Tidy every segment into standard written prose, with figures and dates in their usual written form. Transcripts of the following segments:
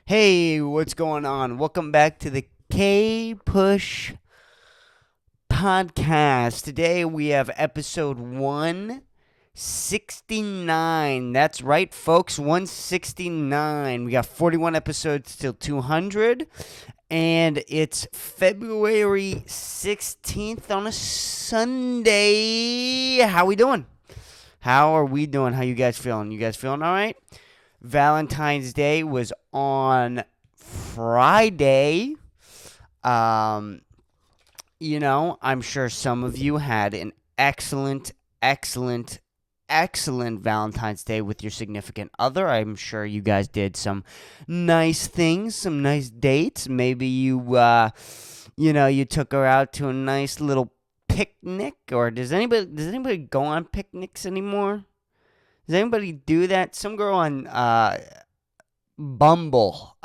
Hey, what's going on? Welcome back to the Kpush podcast. Today we have episode 169. That's right, folks, 169. We got 41 episodes till 200, and it's February 16th on a Sunday. How we doing? How are we doing? How you guys feeling? You guys feeling all right? Valentine's Day was on Friday. Um, I'm sure some of you had an excellent Valentine's Day with your significant other. I'm sure you guys did some nice things, some nice dates. Maybe you took her out to a nice little picnic. Or does anybody go on picnics anymore? Does anybody do that? Some girl on Bumble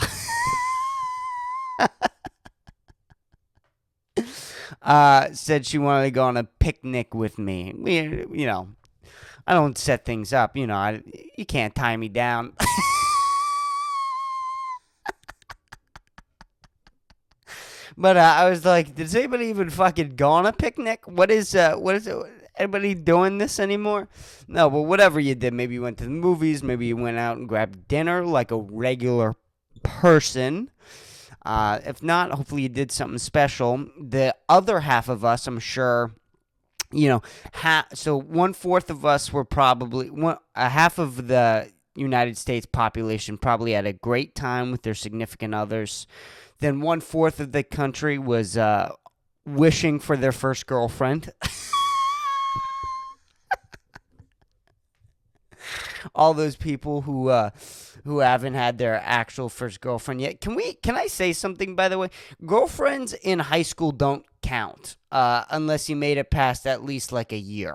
said she wanted to go on a picnic with me. I don't set things up. You can't tie me down. But I was like, does anybody even fucking go on a picnic? What is anybody doing this anymore? No, but whatever you did, maybe you went to the movies, maybe you went out and grabbed dinner like a regular person. If not, hopefully you did something special. The other half of us, I'm sure, so 1/4 of us were probably half of the United States population probably had a great time with their significant others. Then 1/4 of the country was wishing for their first girlfriend. All those people who haven't had their actual first girlfriend yet. Can I say something, by the way? Girlfriends in high school don't count unless you made it past at least like a year.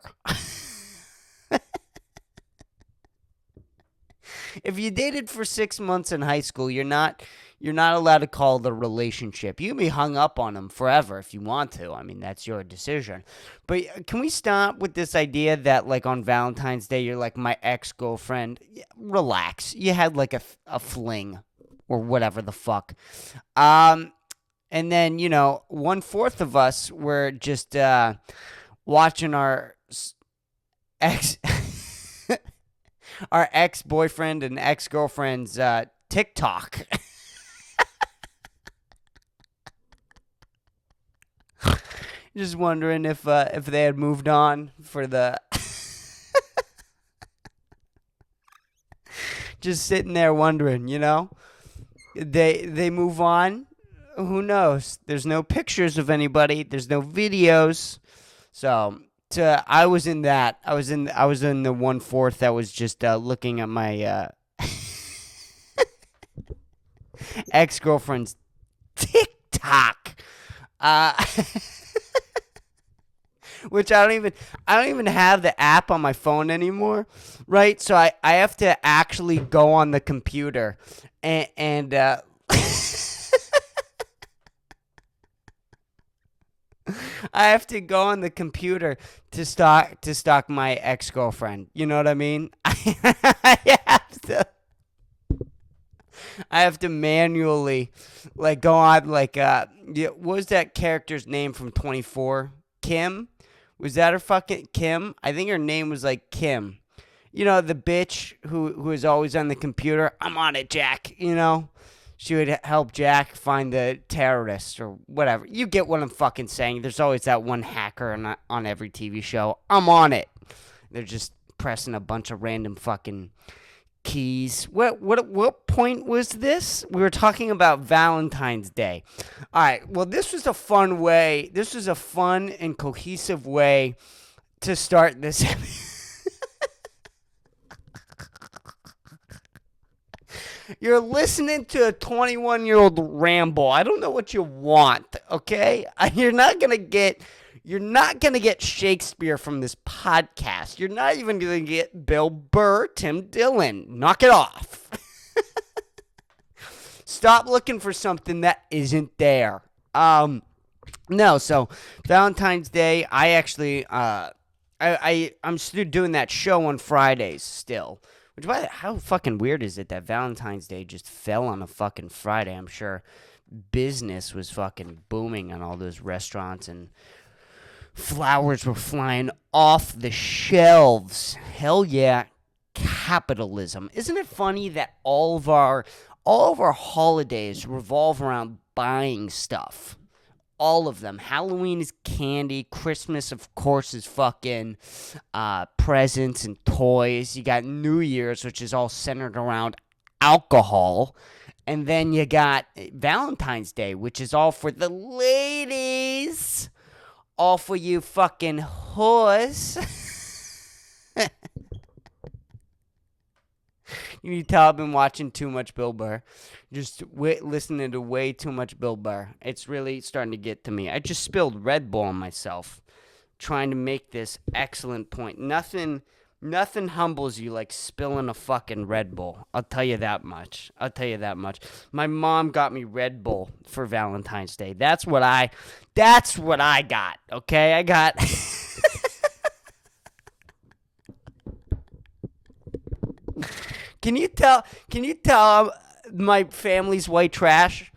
If you dated for 6 months in high school, you're not allowed to call it a relationship. You can be hung up on them forever if you want to. I mean, that's your decision. But can we stop with this idea that, like, on Valentine's Day, you're like my ex-girlfriend? Yeah, relax. You had like a fling or whatever the fuck. And then 1/4 of us were just watching ex our ex-boyfriend and ex-girlfriend's TikTok. Just wondering if they had moved on for the. Just sitting there wondering, they move on. Who knows? There's no pictures of anybody. There's no videos. So I was in that. I was in the 1/4 that was just looking at my ex girlfriend's TikTok. Uh, which I don't even have the app on my phone anymore, right? So I have to actually go on the computer and I have to go on the computer to stalk my ex girlfriend. You know what I mean? I have to manually like go on like what was that character's name from 24? Kim? Was that her fucking Kim? I think her name was like Kim. The bitch who is always on the computer. I'm on it, Jack. She would help Jack find the terrorists or whatever. You get what I'm fucking saying. There's always that one hacker on every TV show. I'm on it. They're just pressing a bunch of random fucking keys. What point was this? We were talking about Valentine's Day. All right. Well, this was a fun way. This was a fun and cohesive way to start this. You're listening to a 21-year-old ramble. I don't know what you want, okay? You're not going to get Shakespeare from this podcast. You're not even going to get Bill Burr, Tim Dillon. Knock it off. Stop looking for something that isn't there. No, so Valentine's Day, I actually I'm still doing that show on Fridays still Which, by the how fucking weird is it that Valentine's Day just fell on a fucking Friday? I'm sure business was fucking booming on all those restaurants and flowers were flying off the shelves. Hell yeah, capitalism. Isn't it funny that all of our holidays revolve around buying stuff? All of them. Halloween is candy. Christmas, of course, is fucking presents and toys. You got New Year's, which is all centered around alcohol. And then you got Valentine's Day, which is all for the ladies. All for you fucking whores. You need to tell I've been watching too much Bill Burr. Just listening to way too much Bill Burr. It's really starting to get to me. I just spilled Red Bull on myself trying to make this excellent point. Nothing humbles you like spilling a fucking Red Bull. I'll tell you that much. My mom got me Red Bull for Valentine's Day. That's what I got. Okay? I got Can you tell my family's white trash?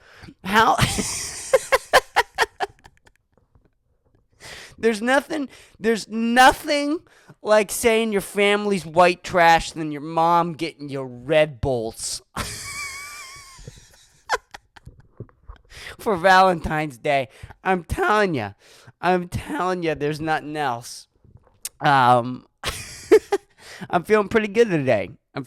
How There's nothing like saying your family's white trash than your mom getting your Red Bulls for Valentine's Day. I'm telling you, there's nothing else. I'm feeling pretty good today. I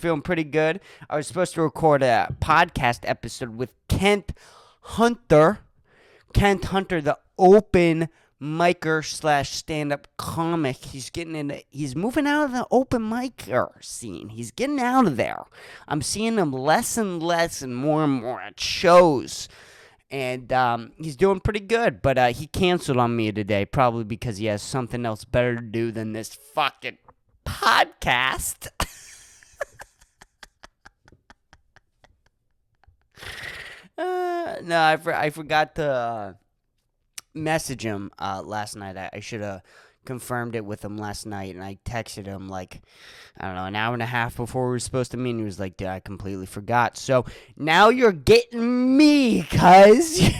was supposed to record a podcast episode with Kent Hunter. The open micer / stand-up comic. He's moving out of the open micer scene. He's getting out of there. I'm seeing him less and less and more at shows. And he's doing pretty good, but he canceled on me today, probably because he has something else better to do than this fucking podcast. No, I forgot to message him last night. I should have confirmed it with him last night, and I texted him like, I don't know, an hour and a half before we were supposed to meet, and he was like, dude, I completely forgot. So now you're getting me, cuz.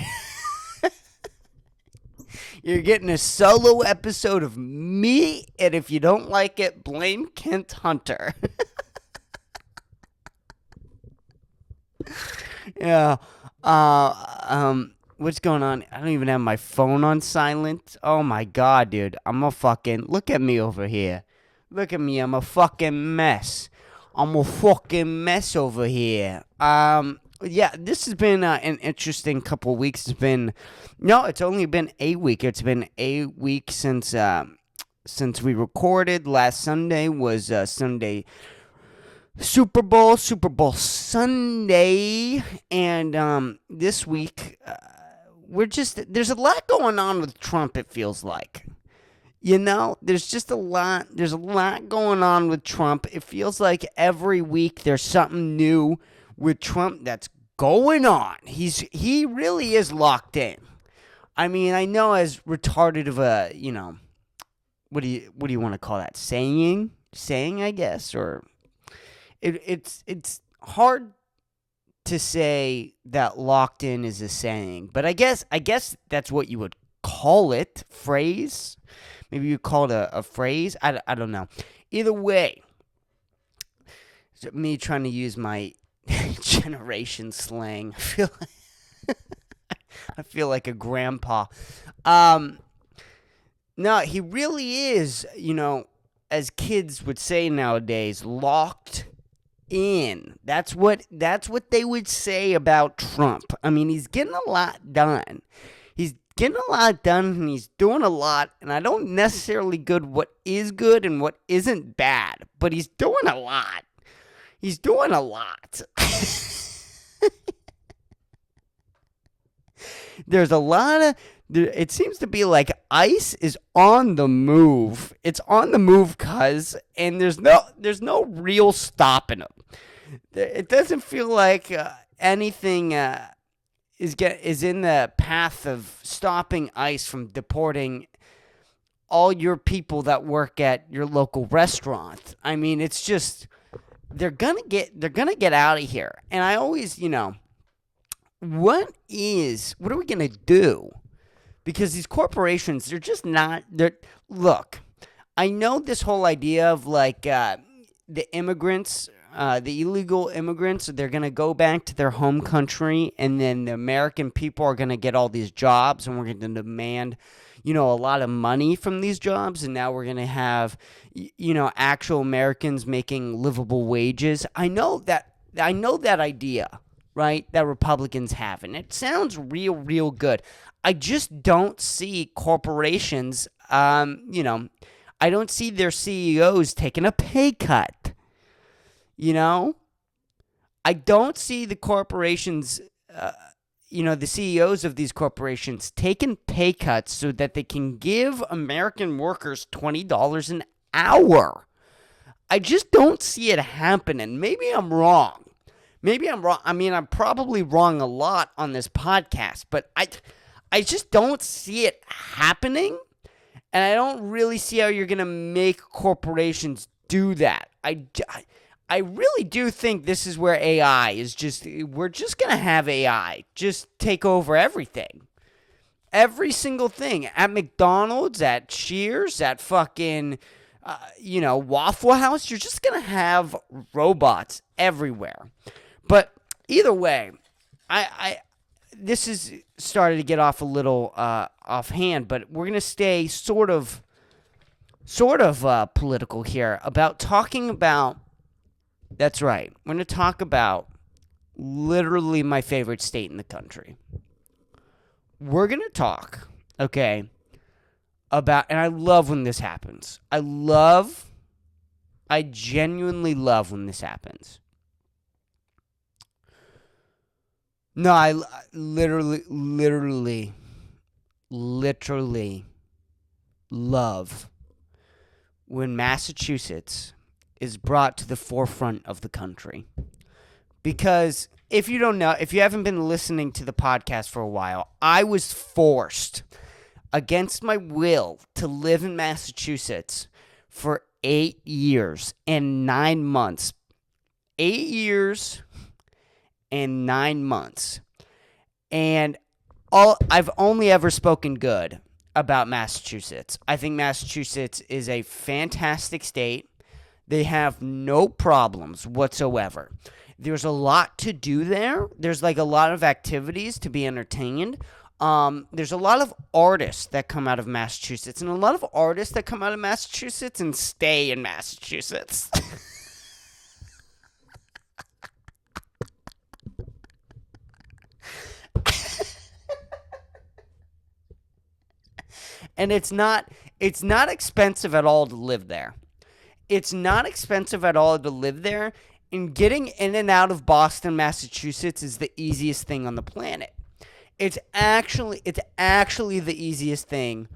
You're getting a solo episode of me, and if you don't like it, blame Kent Hunter. Yeah. What's going on? I don't even have my phone on silent. Oh my god, dude. Look at me over here. Look at me. I'm a fucking mess. Over here. Yeah, this has been an interesting couple weeks. It's only been a week. It's been a week since we recorded. Last Sunday was Sunday Super Bowl Sunday, and this week there's a lot going on with Trump, it feels like. There's a lot going on with Trump. It feels like every week there's something new with Trump that's going on. He really is locked in. I mean, I know as retarded of a, what do you want to call that? Saying, I guess, or it's hard to say that locked in is a saying, but I guess that's what you would call it. Phrase, maybe you call it a phrase. I don't know. Either way, it's me trying to use my generation slang. I feel like a grandpa. No, he really is. As kids would say nowadays, locked in. That's what they would say about Trump. I mean, he's getting a lot done. And he's doing a lot, and I don't necessarily good what is good and what isn't bad, but he's doing a lot. There's a lot of it seems to be like ICE is on the move. It's on the move, and there's no real stopping them. It doesn't feel like anything is in the path of stopping ICE from deporting all your people that work at your local restaurant. I mean, it's just they're gonna get out of here. And I always, what are we gonna do? Because these corporations, they're just not. Look, I know this whole idea of like the immigrants, the illegal immigrants, they're gonna go back to their home country, and then the American people are gonna get all these jobs, and we're gonna demand, a lot of money from these jobs, and now we're gonna have, actual Americans making livable wages. I know that idea, right? That Republicans have, and it sounds real good. I just don't see corporations. I don't see their CEOs taking a pay cut. I don't see the corporations, the CEOs of these corporations taking pay cuts so that they can give American workers $20 an hour. I just don't see it happening. Maybe I'm wrong. I mean, I'm probably wrong a lot on this podcast, but I just don't see it happening. And I don't really see how you're going to make corporations do that. I really do think this is where AI is we're just going to have AI just take over everything. Every single thing. At McDonald's, at Cheers, at fucking, Waffle House, you're just going to have robots everywhere. But either way, this is started to get off a little offhand, but we're gonna stay sort of political here about talking about. That's right. We're gonna talk about literally my favorite state in the country. We're gonna talk, okay, about, and I love when this happens. I genuinely love when this happens. No, I literally love when Massachusetts is brought to the forefront of the country. Because if you haven't been listening to the podcast for a while, I was forced against my will to live in Massachusetts for 8 years and 9 months. 8 years and 9 months. And I've only ever spoken good about Massachusetts. I think Massachusetts is a fantastic state. They have no problems whatsoever. There's a lot to do there. There's like a lot of activities to be entertained. There's a lot of artists that come out of Massachusetts, and a lot of artists that come out of Massachusetts and stay in Massachusetts. And it's not expensive at all to live there. It's not expensive at all to live there. And getting in and out of Boston, Massachusetts is the easiest thing on the planet. It's actually the easiest thing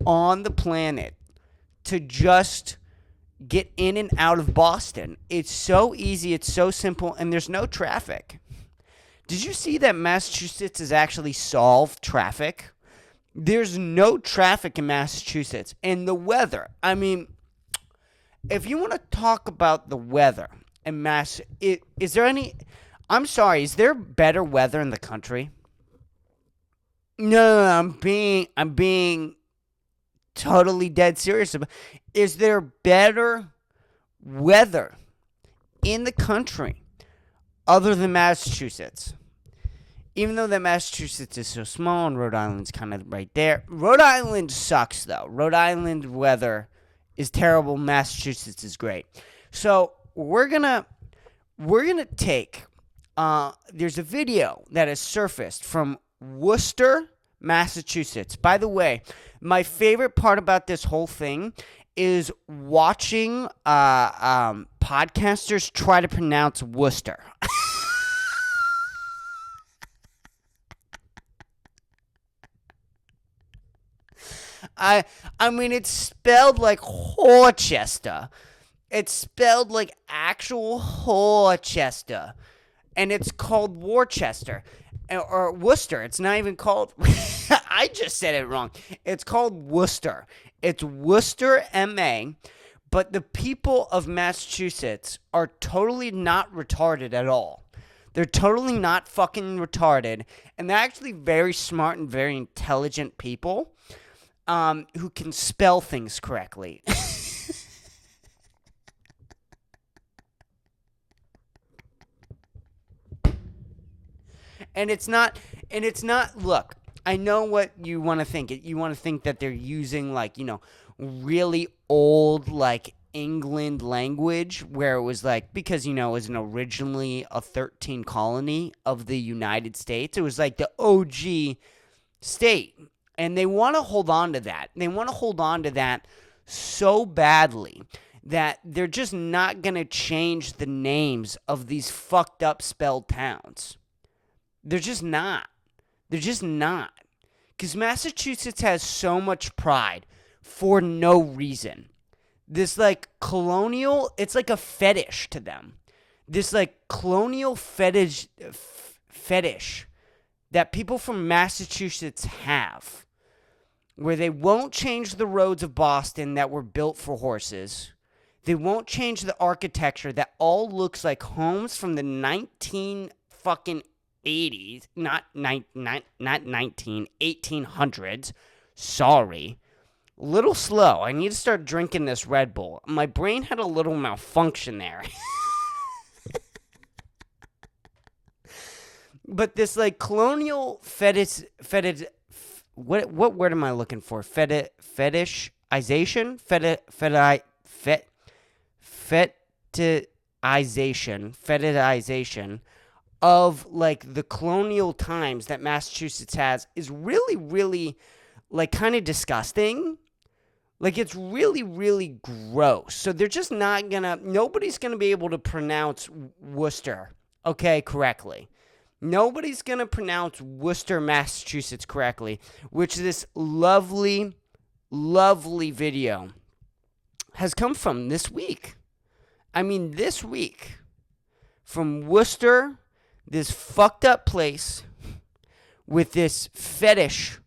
on the planet to just get in and out of Boston. It's so easy, it's so simple, and there's no traffic. Did you see that Massachusetts has actually solved traffic? There's no traffic in Massachusetts. And the weather, I mean, if you want to talk about the weather in is there better weather in the country? No, I'm being totally dead serious. Is there better weather in the country other than Massachusetts? Even though that Massachusetts is so small and Rhode Island's kind of right there. Rhode Island sucks, though. Rhode Island weather is terrible. Massachusetts is great. So we're gonna take. There's a video that has surfaced from Worcester, Massachusetts. By the way, my favorite part about this whole thing is watching podcasters try to pronounce Worcester. I mean, it's spelled like Horchester. It's spelled like actual Horchester. And it's called Worcester. Or Worcester. It's not even called... I just said it wrong. It's called Worcester. It's Worcester, MA. But the people of Massachusetts are totally not retarded at all. They're totally not fucking retarded. And they're actually very smart and very intelligent people who can spell things correctly. And it's not, look, I know what you want to think. You want to think that they're using, like, really old, like, England language where it was like, because, it was originally a 13 colony of the United States. It was like the OG state. And they want to hold on to that. They want to hold on to that so badly that they're just not going to change the names of these fucked up spelled towns. They're just not. They're just not. Because Massachusetts has so much pride for no reason. This, like, colonial, it's like a fetish to them. This, like, colonial fetish that people from Massachusetts have, where they won't change the roads of Boston that were built for horses. They won't change the architecture that all looks like homes from the 1800s. Sorry. A little slow. I need to start drinking this Red Bull. My brain had a little malfunction there. But this, like, colonial fetishization? Fetishization of, like, the colonial times that Massachusetts has is really, really, like, kind of disgusting. Like, it's really, really gross. So they're just not nobody's gonna be able to pronounce Worcester, okay, correctly. Nobody's gonna pronounce Worcester, Massachusetts correctly, which this lovely, lovely video has come from this week. I mean, this week. From Worcester, this fucked up place with this fetish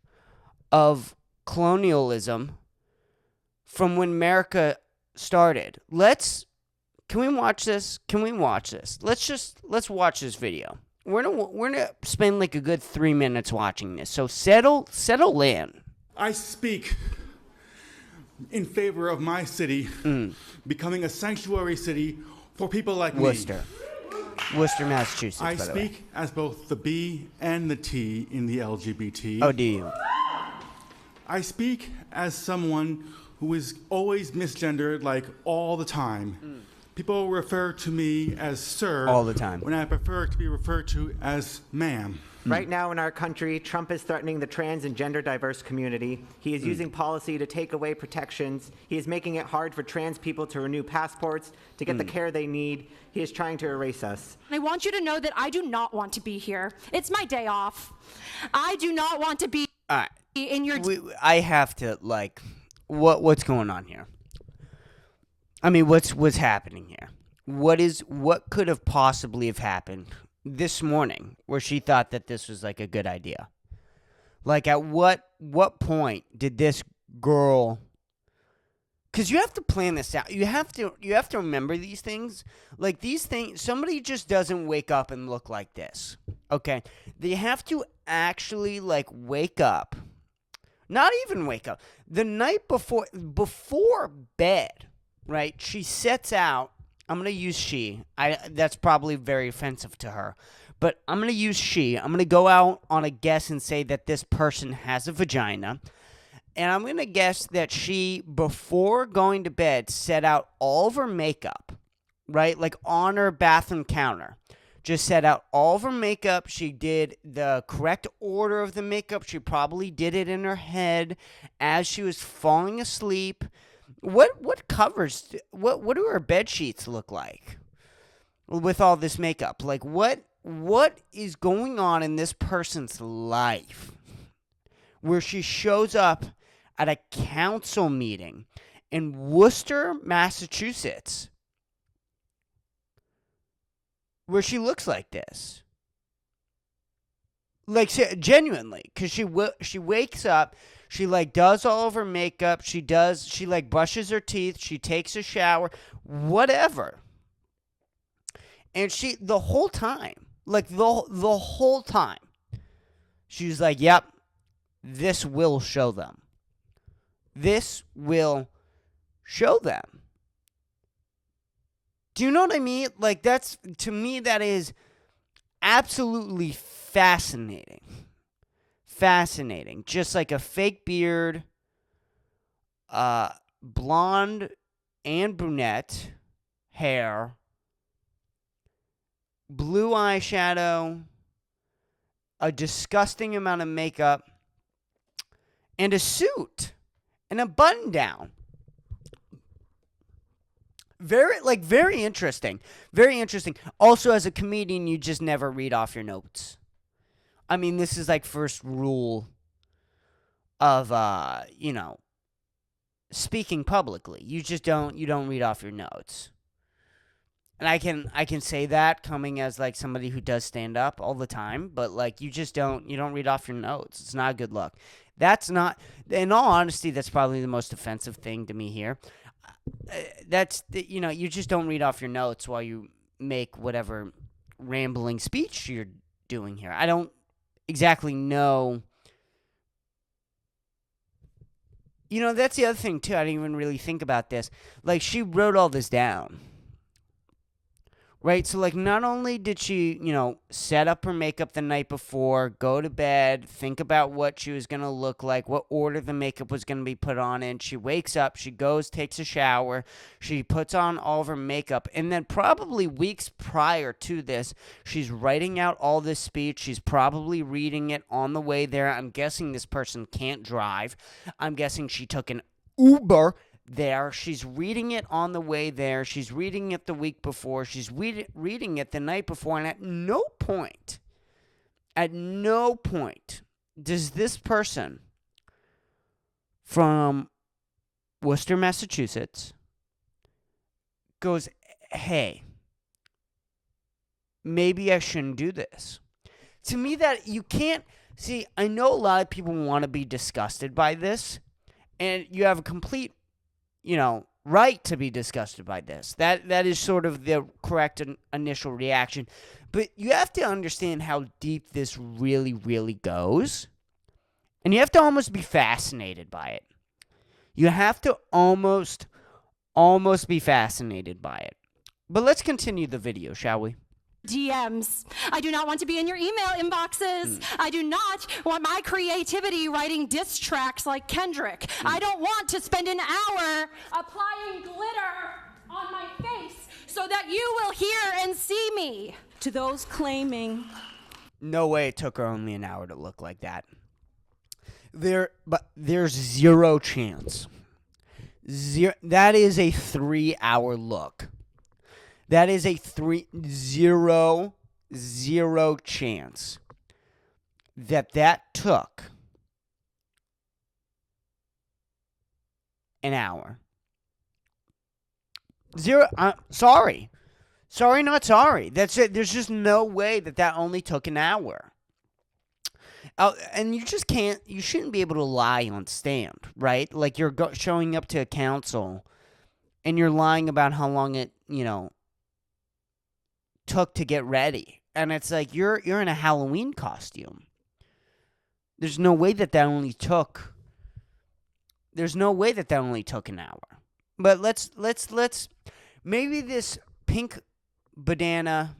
of colonialism from when America started. Can we watch this? Let's watch this video. We're gonna spend like a good 3 minutes watching this. So settle in. I speak in favor of my city becoming a sanctuary city for people like Worcester, Massachusetts. I by the way. speak as both the B and the T in the LGBT. Oh, do you? I speak as someone who is always misgendered, like, all the time. People refer to me as sir all the time when I prefer to be referred to as ma'am. Right now in our country, Trump is threatening the trans and gender diverse community. He is using policy to take away protections. He is making it hard for trans people to renew passports, to get the care they need. He is trying to erase us. I want you to know that I do not want to be here. It's my day off. I do not want to be in your... I have to, like, what's going on here? I mean, what's happening here? What could have possibly have happened this morning where she thought that this was, like, a good idea? Like, at what point did this girl... Because you have to plan this out. You have to remember these things. Like, these things, somebody just doesn't wake up and look like this. Okay? They have to actually, like, wake up. Not even wake up. The night before bed, right? She sets out. I'm going to use she. That's probably very offensive to her. But I'm going to use she. I'm going to go out on a guess and say that this person has a vagina. And I'm going to guess that she, before going to bed, set out all of her makeup, right? Like, on her bathroom counter. Just set out all of her makeup. She did the correct order of the makeup. She probably did it in her head as she was falling asleep. What covers, what do her bed sheets look like with all this makeup? Like, what is going on in this person's life where she shows up at a council meeting in Worcester, Massachusetts, where she looks like this? Like genuinely, because she wakes up, she like does all of her makeup, she like brushes her teeth, she takes a shower, whatever, and she the whole time, like the whole time, she's like, "Yep, this will show them. This will show them." Do you know what I mean? Like that's to me that is absolutely fascinating. Fascinating. Just like a fake beard, blonde and brunette hair, blue eyeshadow, a disgusting amount of makeup, and a suit and a button down. Very interesting. Very interesting. Also, as a comedian, you just never read off your notes. I mean, this is like first rule of, speaking publicly. You don't read off your notes. And I can say that coming as like somebody who does stand up all the time, but like you don't read off your notes. It's not a good look. That's not, in all honesty, that's probably the most offensive thing to me here. You just don't read off your notes while you make whatever rambling speech you're doing here. I don't exactly know. That's the other thing, too. I didn't even really think about this. Like, she wrote all this down. Right? So, like, not only did she, set up her makeup the night before, go to bed, think about what she was going to look like, what order the makeup was going to be put on in. She wakes up, she goes, takes a shower, she puts on all of her makeup. And then probably weeks prior to this, she's writing out all this speech. She's probably reading it on the way there. I'm guessing this person can't drive. I'm guessing she took an Uber there. She's reading it on the way there. She's reading it the week before. She's reading it the night before. And at no point does this person from Worcester, Massachusetts goes, "Hey, maybe I shouldn't do this." To me, that you can't see. I know a lot of people want to be disgusted by this, and you have a complete right to be disgusted by this. That is sort of the correct initial reaction. But you have to understand how deep this really, really goes. And you have to almost be fascinated by it. You have to almost be fascinated by it. But let's continue the video, shall we? DMs. I do not want to be in your email inboxes. I do not want my creativity writing diss tracks like Kendrick. I don't want to spend an hour applying glitter on my face so that you will hear and see me. To those claiming. No way it took her only an hour to look like that. There's zero chance. That is a 3-hour look. That is a 0 chance that took an hour. Zero. Sorry, not sorry. That's it. There's just no way that only took an hour. And you just can't. You shouldn't be able to lie on stand, right? Like you're showing up to a council, and you're lying about how long it, took to get ready. And it's like you're in a Halloween costume. There's no way that only took an hour. But let's maybe this pink Budana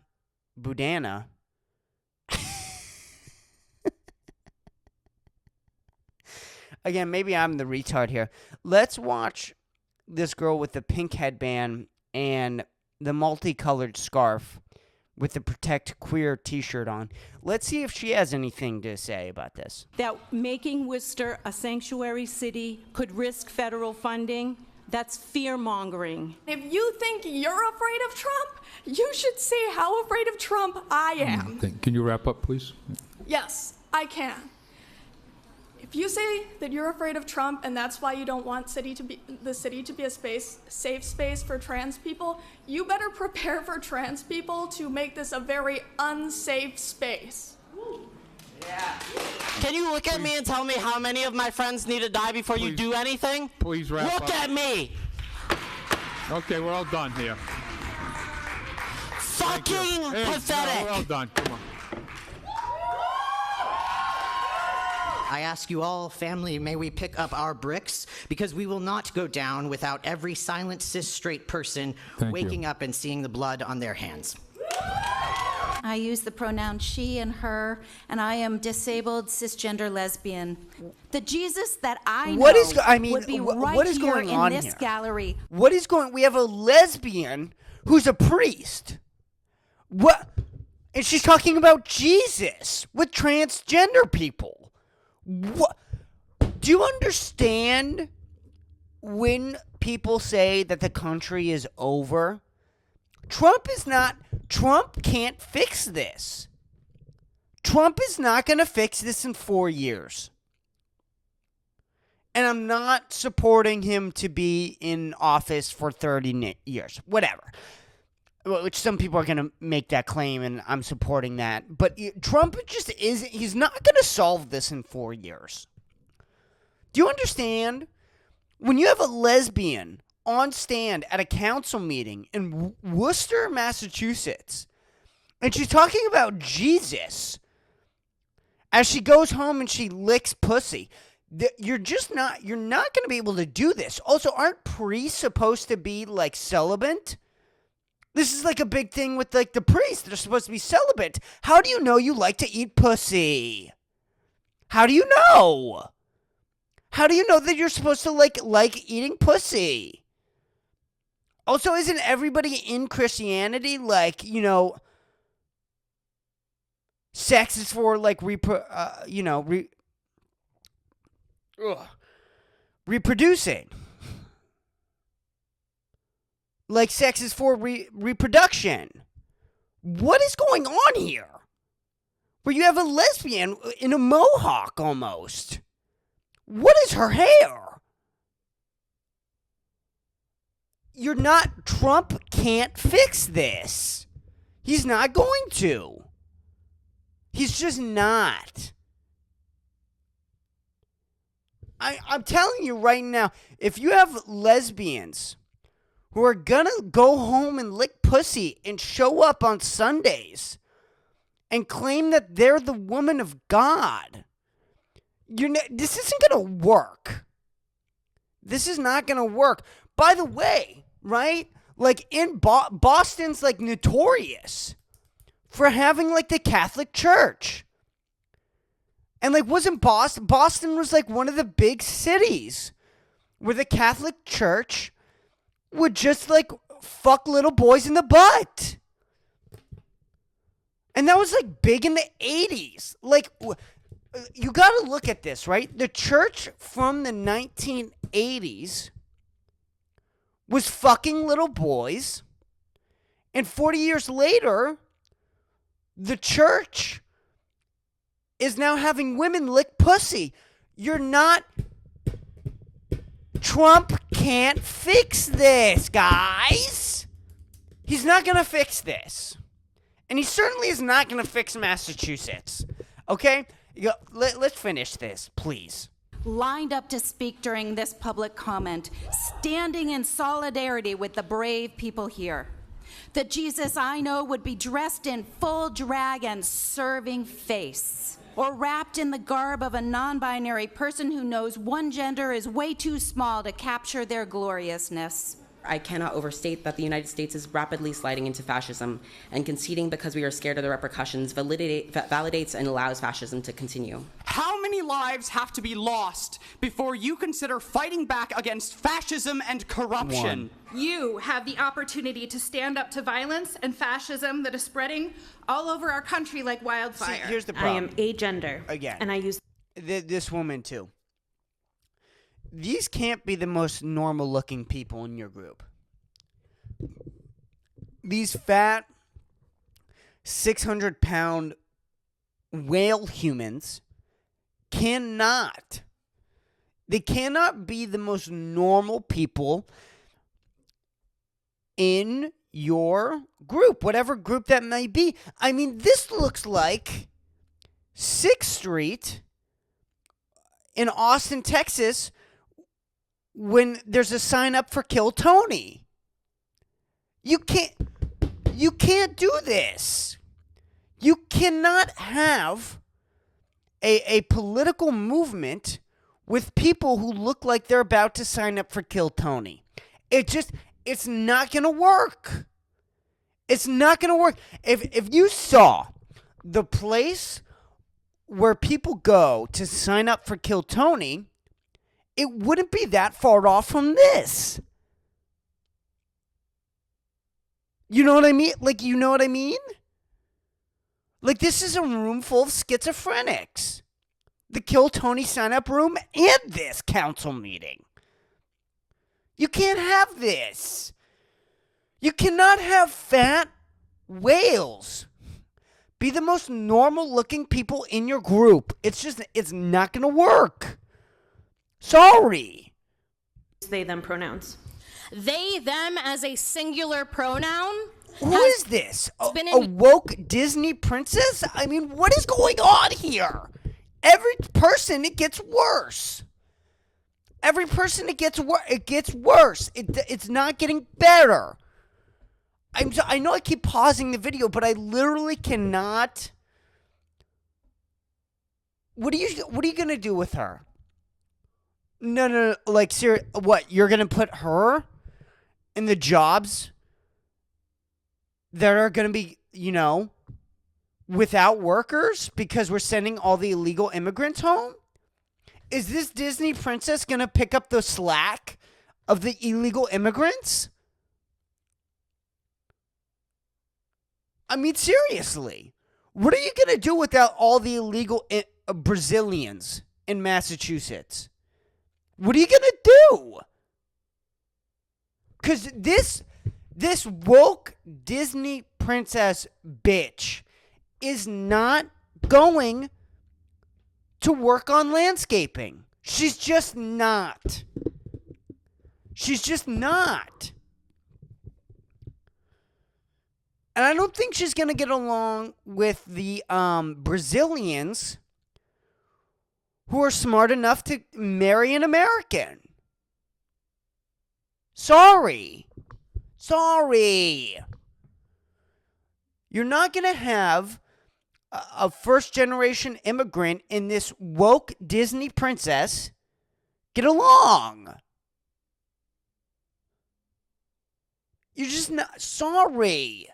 again, maybe I'm the retard here. Let's watch this girl with the pink headband and the multicolored scarf with the Protect Queer t-shirt on. Let's see if she has anything to say about this. That making Worcester a sanctuary city could risk federal funding, that's fear-mongering. If you think you're afraid of Trump, you should see how afraid of Trump I am. Can you wrap up, please? Yes, I can. If you say that you're afraid of Trump and that's why you don't want the city to be a safe space for trans people, you better prepare for trans people to make this a very unsafe space. Yeah. Can you look at me and tell me how many of my friends need to die before you do anything? Please wrap up. Look at me. Okay, we're all done here. Fucking Hey, pathetic. no, we're all done. Come on. I ask you all, family, may we pick up our bricks? Because we will not go down without every silent cis straight person waking up and seeing the blood on their hands. I use the pronoun she and her, and I am disabled cisgender lesbian. The Jesus that I know would be right what is here going in on this here? gallery. What is going? We have a lesbian who's a priest. What? And she's talking about Jesus with transgender people. What? Do you understand when people say that the country is over? Trump can't fix this. Trump is not going to fix this in 4 years. And I'm not supporting him to be in office for 30 years. Whatever. Which some people are going to make that claim, and I'm supporting that. But Trump just isn't. He's not going to solve this in 4 years. Do you understand? When you have a lesbian on stand at a council meeting in Worcester, Massachusetts, and she's talking about Jesus as she goes home and she licks pussy, you're not going to be able to do this. Also, aren't priests supposed to be like celibate? This is like a big thing with like the priests. They're supposed to be celibate. How do you know you like to eat pussy? How do you know? How do you know that you're supposed to like eating pussy? Also, isn't everybody in Christianity like, sex is for like reproducing? Like sex is for reproduction. What is going on here? Where you have a lesbian in a mohawk almost. What is her hair? Trump can't fix this. He's not going to. He's just not. I'm telling you right now, if you have lesbians who are gonna go home and lick pussy and show up on Sundays and claim that they're the woman of God, this isn't gonna work. This is not gonna work. By the way, right? Like in Boston's like notorious for having like the Catholic Church. And like wasn't Boston was like one of the big cities where the Catholic Church would just like fuck little boys in the butt. And that was like big in the 80s. Like you got to look at this, right? The church from the 1980s was fucking little boys. And 40 years later, the church is now having women lick pussy. Trump can't fix this, guys. He's not going to fix this. And he certainly is not going to fix Massachusetts. Okay? Let's finish this, please. Lined up to speak during this public comment, standing in solidarity with the brave people here. The Jesus I know would be dressed in full drag and serving face, or wrapped in the garb of a non-binary person who knows one gender is way too small to capture their gloriousness. I cannot overstate that the United States is rapidly sliding into fascism, and conceding because we are scared of the repercussions validates and allows fascism to continue. How many lives have to be lost before you consider fighting back against fascism and corruption? You have the opportunity to stand up to violence and fascism that is spreading all over our country like wildfire. See, here's the problem. I am agender. Again. And I use this woman too. These can't be the most normal looking people in your group. These fat 600-pound whale humans cannot be the most normal people in your group, whatever group that may be. I mean, this looks like 6th Street in Austin, Texas, when there's a sign up for Kill Tony. You can't do this. You cannot have a political movement with people who look like they're about to sign up for Kill Tony. It's not going to work. It's not going to work. If you saw the place where people go to sign up for Kill Tony, it wouldn't be that far off from this. You know what I mean? You know what I mean? This is a room full of schizophrenics. The Kill Tony sign-up room and this council meeting. You can't have this. You cannot have fat whales be the most normal-looking people in your group. It's not going to work. Sorry. They, them pronouns. They, them as a singular pronoun? Who is this? A woke Disney princess? I mean, what is going on here? Every person, it gets worse. Every person, it gets worse. It's not getting better. I know I keep pausing the video, but I literally cannot. What are you gonna do with her? No. What? You're gonna put her in the jobs that are gonna be, without workers because we're sending all the illegal immigrants home? Is this Disney princess gonna pick up the slack of the illegal immigrants? I mean, seriously, what are you going to do without all the illegal Brazilians in Massachusetts? What are you going to do? Because this woke Disney princess bitch is not going to work on landscaping. She's just not. She's just not. And I don't think she's going to get along with the Brazilians who are smart enough to marry an American. Sorry. You're not going to have a first-generation immigrant and this woke Disney princess get along. You're just not. Sorry.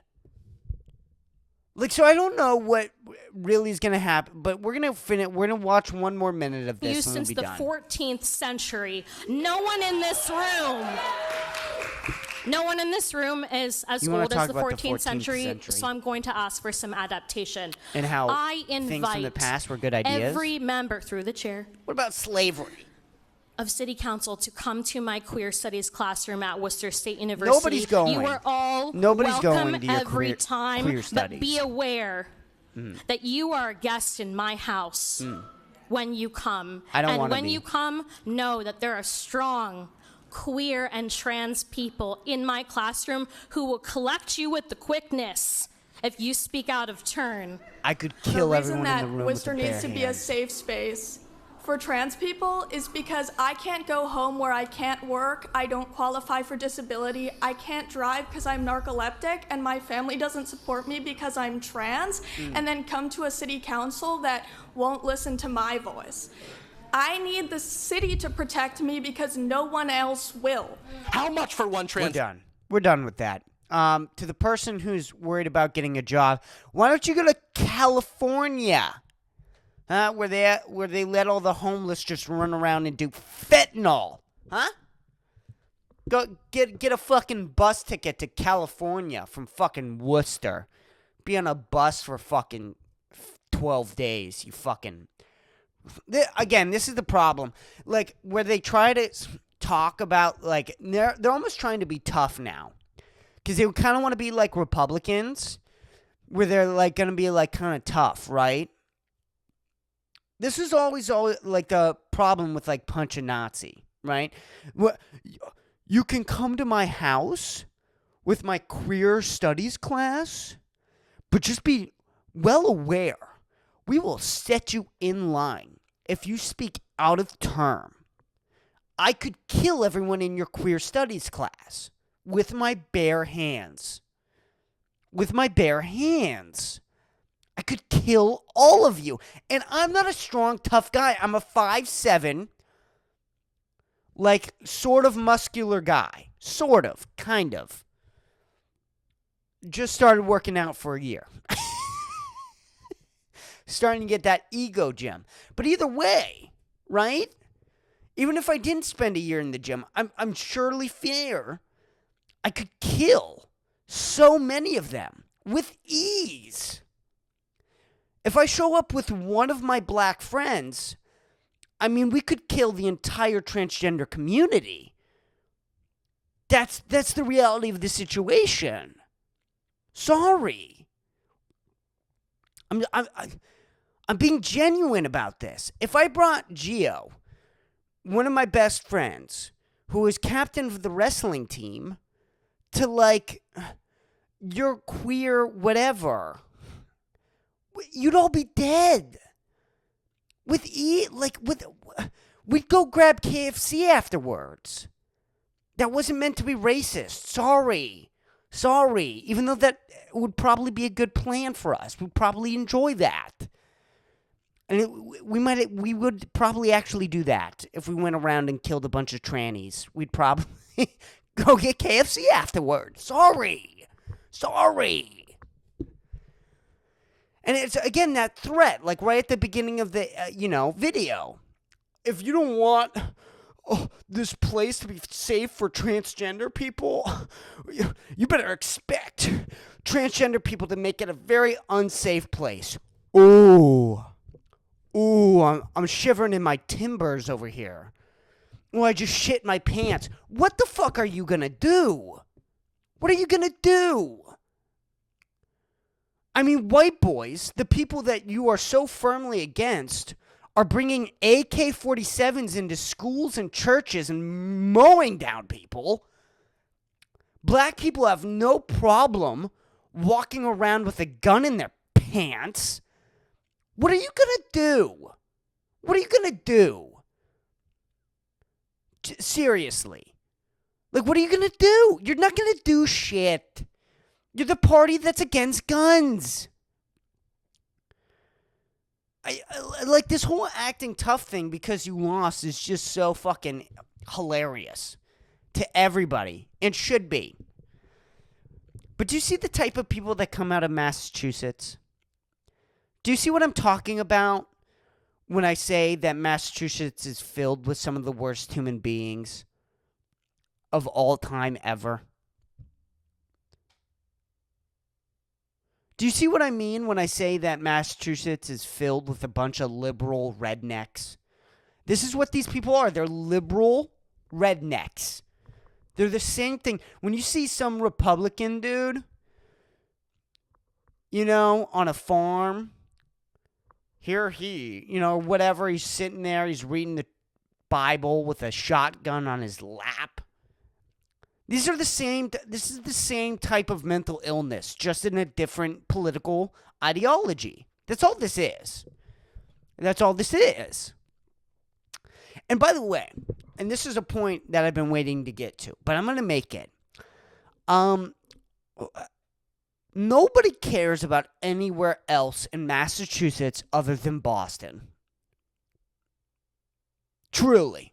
So I don't know what really is going to happen, but we're going to finish. We're going to watch one more minute of this. Since the 14th century, no one in this room is as old as the 14th century, so I'm going to ask for some adaptation. And how I invite things from the past were good ideas? Every member, through the chair. What about slavery? Of City Council to come to my queer studies classroom at Worcester State University. Nobody's going. You are all Nobody's welcome going to your every time, queer studies. but be aware that you are a guest in my house when you come. I don't want to be. And when you come, know that there are strong queer and trans people in my classroom who will collect you with the quickness if you speak out of turn. I could kill everyone in the room with Worcester a bare needs to be a hand. safe space for trans people is because I can't go home where I can't work, I don't qualify for disability, I can't drive because I'm narcoleptic, and my family doesn't support me because I'm trans, and then come to a city council that won't listen to my voice. I need the city to protect me because no one else will. How much for one trans? We're done with that. To the person who's worried about getting a job, why don't you go to California? Where they let all the homeless just run around and do fentanyl, huh? Go get a fucking bus ticket to California from fucking Worcester. Be on a bus for fucking 12 days, you fucking. Again, this is the problem. Where they try to talk about, they're almost trying to be tough now. Because they kind of want to be like Republicans, where they're, going to be, kind of tough, right? This is always the problem with Punch a Nazi, right? You can come to my house with my queer studies class, but just be well aware we will set you in line if you speak out of term, I could kill everyone in your queer studies class with my bare hands. With my bare hands. I could kill all of you. And I'm not a strong, tough guy. I'm a 5'7", like, sort of muscular guy. Sort of. Kind of. Just started working out for a year. Starting to get that ego gym. But either way, right? Even if I didn't spend a year in the gym, I'm surely fair. I could kill so many of them with ease. If I show up with one of my black friends, I mean, we could kill the entire transgender community. That's the reality of the situation. Sorry. I'm being genuine about this. If I brought Gio, one of my best friends, who is captain of the wrestling team, to, like, your queer whatever, you'd all be dead. We'd go grab KFC afterwards. That wasn't meant to be racist. Sorry. Even though that would probably be a good plan for us. We'd probably enjoy that. And we would probably actually do that if we went around and killed a bunch of trannies. We'd probably go get KFC afterwards. Sorry. And it's, again, that threat, like right at the beginning of the, video. If you don't want this place to be safe for transgender people, you better expect transgender people to make it a very unsafe place. Ooh, I'm shivering in my timbers over here. Oh, I just shit my pants. What the fuck are you gonna do? What are you gonna do? I mean, white boys, the people that you are so firmly against, are bringing AK-47s into schools and churches and mowing down people. Black people have no problem walking around with a gun in their pants. What are you gonna do? Seriously. Like, what are you gonna do? You're not gonna do shit. You're the party that's against guns. I like this whole acting tough thing because you lost is just so fucking hilarious to everybody. It should be. But do you see the type of people that come out of Massachusetts? Do you see what I'm talking about when I say that Massachusetts is filled with some of the worst human beings of all time ever? Do you see what I mean when I say that Massachusetts is filled with a bunch of liberal rednecks? This is what these people are. They're liberal rednecks. They're the same thing. When you see some Republican dude, on a farm, whatever, he's sitting there, he's reading the Bible with a shotgun on his lap. This is the same type of mental illness, just in a different political ideology. That's all this is. And by the way, and this is a point that I've been waiting to get to, but I'm going to make it. Nobody cares about anywhere else in Massachusetts other than Boston. Truly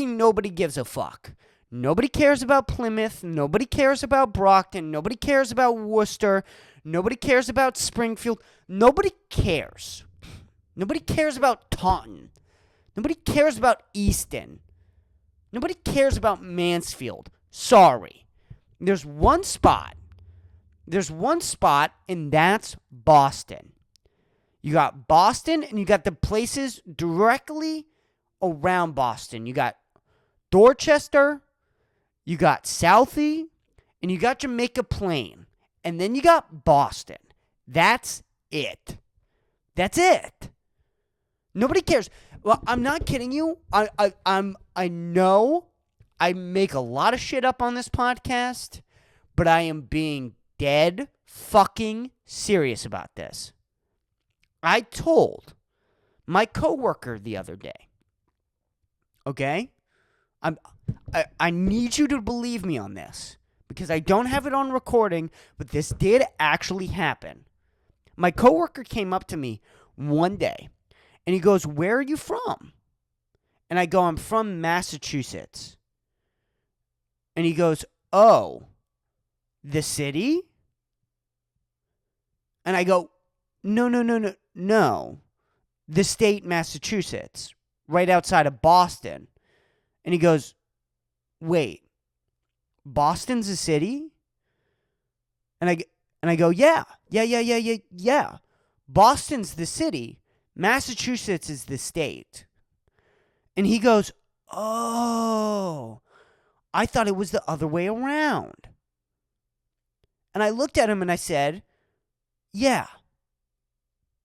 nobody gives a fuck. Nobody cares about Plymouth. Nobody cares about Brockton. Nobody cares about Worcester. Nobody cares about Springfield. Nobody cares. Nobody cares about Taunton. Nobody cares about Easton. Nobody cares about Mansfield. Sorry. There's one spot, and that's Boston. You got Boston, and you got the places directly around Boston. You got Dorchester, you got Southie, and you got Jamaica Plain. And then you got Boston. That's it. Nobody cares. Well, I'm not kidding you. I know I make a lot of shit up on this podcast, but I am being dead fucking serious about this. I told my coworker the other day. Okay? I need you to believe me on this because I don't have it on recording, but this did actually happen. My coworker came up to me one day and he goes, "Where are you from?" And I go, "I'm from Massachusetts." And he goes, "Oh, the city?" And I go, No. The state, Massachusetts, right outside of Boston. And he goes, "Wait, Boston's a city?" And I go, yeah. Boston's the city. Massachusetts is the state. And he goes, "Oh, I thought it was the other way around." And I looked at him and I said, "Yeah,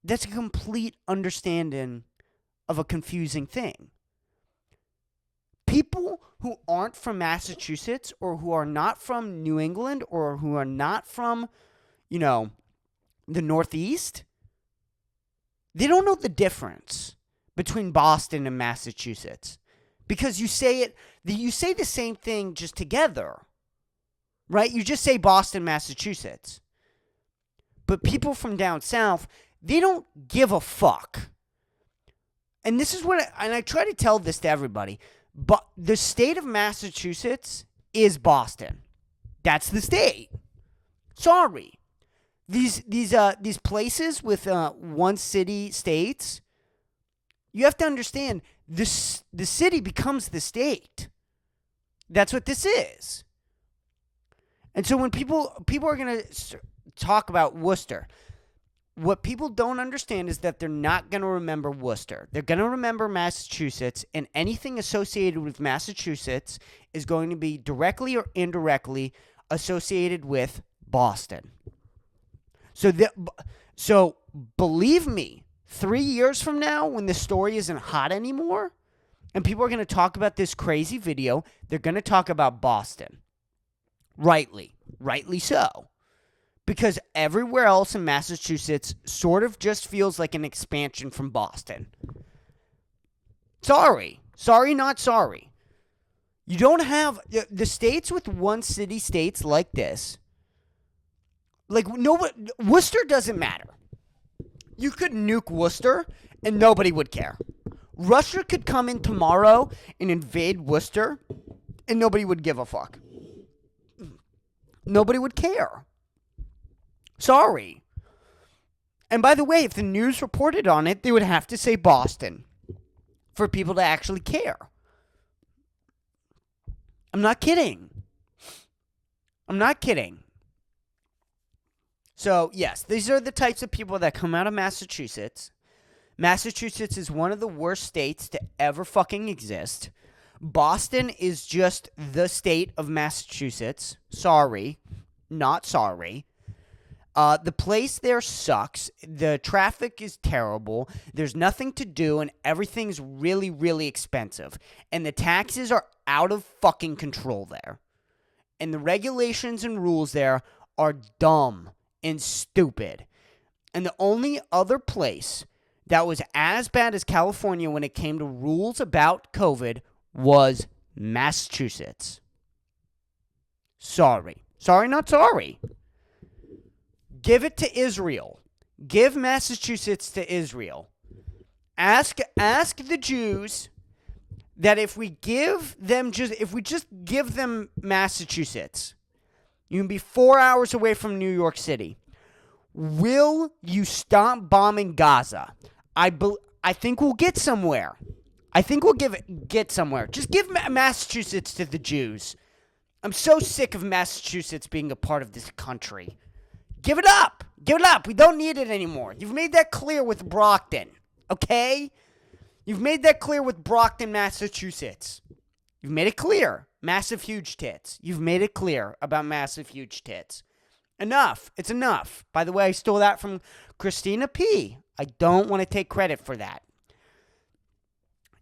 that's a complete understanding of a confusing thing. People who aren't from Massachusetts or who are not from New England or who are not from, the Northeast, they don't know the difference between Boston and Massachusetts because you say the same thing just together, right? You just say Boston, Massachusetts. But people from down south, they don't give a fuck. And this is and I try to tell this to everybody, but the state of Massachusetts is Boston. That's the state. Sorry. These places with one city states, you have to understand the city becomes the state. That's what this is. And so when people are going to talk about Worcester, what people don't understand is that they're not going to remember Worcester. They're going to remember Massachusetts, and anything associated with Massachusetts is going to be directly or indirectly associated with Boston. So believe me, 3 years from now, when the story isn't hot anymore, and people are going to talk about this crazy video, they're going to talk about Boston. Rightly so. Because everywhere else in Massachusetts sort of just feels like an expansion from Boston. Sorry, not sorry. You don't have the states with one city states like this. Like Worcester doesn't matter. You could nuke Worcester and nobody would care. Russia could come in tomorrow and invade Worcester and nobody would give a fuck. Nobody would care. Sorry. And by the way, if the news reported on it, they would have to say Boston for people to actually care. I'm not kidding. So, yes, these are the types of people that come out of Massachusetts. Massachusetts is one of the worst states to ever fucking exist. Boston is just the state of Massachusetts. Sorry. Not sorry. The place there sucks. The traffic is terrible. There's nothing to do, and everything's really, really expensive. And the taxes are out of fucking control there. And the regulations and rules there are dumb and stupid. And the only other place that was as bad as California when it came to rules about COVID was Massachusetts. Sorry. Sorry, not sorry. Give it to Israel. Give Massachusetts to Israel. Ask the Jews that if we just give them Massachusetts, you can be 4 hours away from New York City. Will you stop bombing Gaza? I think we'll get somewhere. Get somewhere. Just give Massachusetts to the Jews. I'm so sick of Massachusetts being a part of this country. Give it up. We don't need it anymore. You've made that clear with Brockton, okay? You've made that clear with Brockton, Massachusetts. You've made it clear. Massive, huge tits. You've made it clear about massive, huge tits. Enough. It's enough. By the way, I stole that from Christina P. I don't want to take credit for that.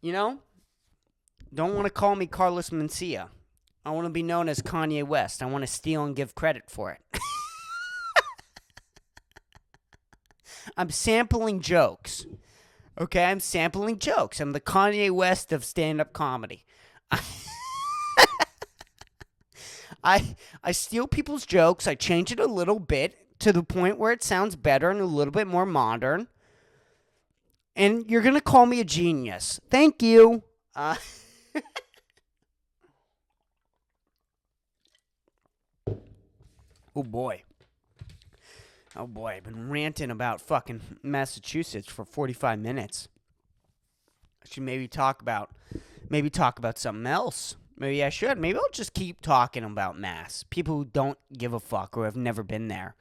Don't want to call me Carlos Mencia. I want to be known as Kanye West. I want to steal and give credit for it. I'm sampling jokes. Okay, I'm sampling jokes. I'm the Kanye West of stand-up comedy. I steal people's jokes. I change it a little bit to the point where it sounds better and a little bit more modern. And you're going to call me a genius. Thank you. Oh, boy. Oh, boy. I've been ranting about fucking Massachusetts for 45 minutes. I should maybe talk about something else. Maybe I should. Maybe I'll just keep talking about Mass. People who don't give a fuck or have never been there.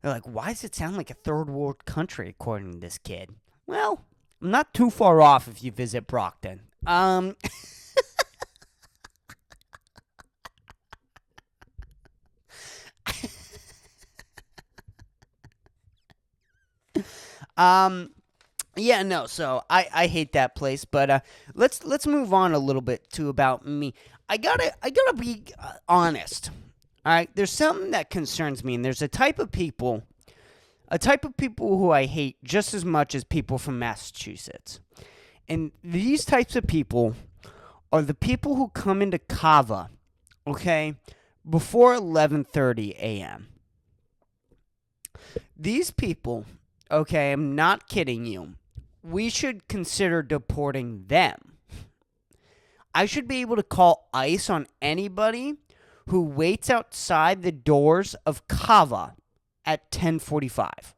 They're like, why does it sound like a third world country according to this kid? Well, I'm not too far off if you visit Brockton. Yeah, no, so I hate that place, but let's move on a little bit to about me. I gotta be honest. All right, there's something that concerns me, and there's a type of people who I hate just as much as people from Massachusetts. And these types of people are the people who come into Kava, okay, before 11:30 a.m. These people, okay, I'm not kidding you. We should consider deporting them. I should be able to call ICE on anybody who waits outside the doors of Kava at 10:45.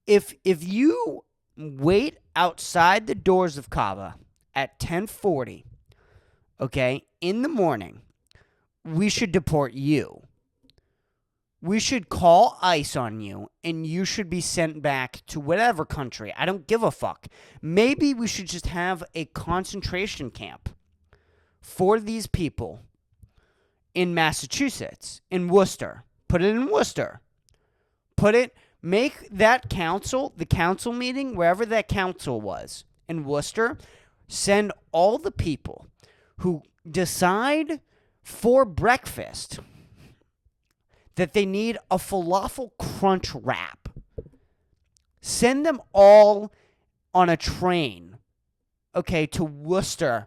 If you wait outside the doors of Kava at 10:40, okay, in the morning, we should deport you. We should call ICE on you, and you should be sent back to whatever country. I don't give a fuck. Maybe we should just have a concentration camp for these people in Massachusetts, in Worcester. Put it in Worcester. Make that council, the council meeting, wherever that council was, in Worcester, send all the people who decide for breakfast that they need a falafel crunch wrap. Send them all on a train, okay, to Worcester,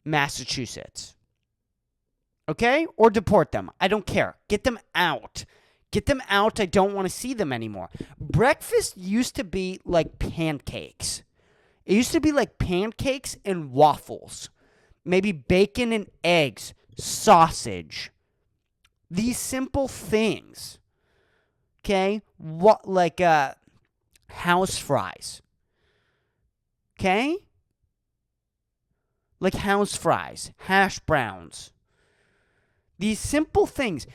Massachusetts. Okay? Or deport them. I don't care. Get them out. Get them out. I don't want to see them anymore. Breakfast used to be like pancakes. It used to be like pancakes and waffles. Maybe bacon and eggs, sausage. These simple things, okay? What, like house fries, okay? Like house fries, hash browns. These simple things,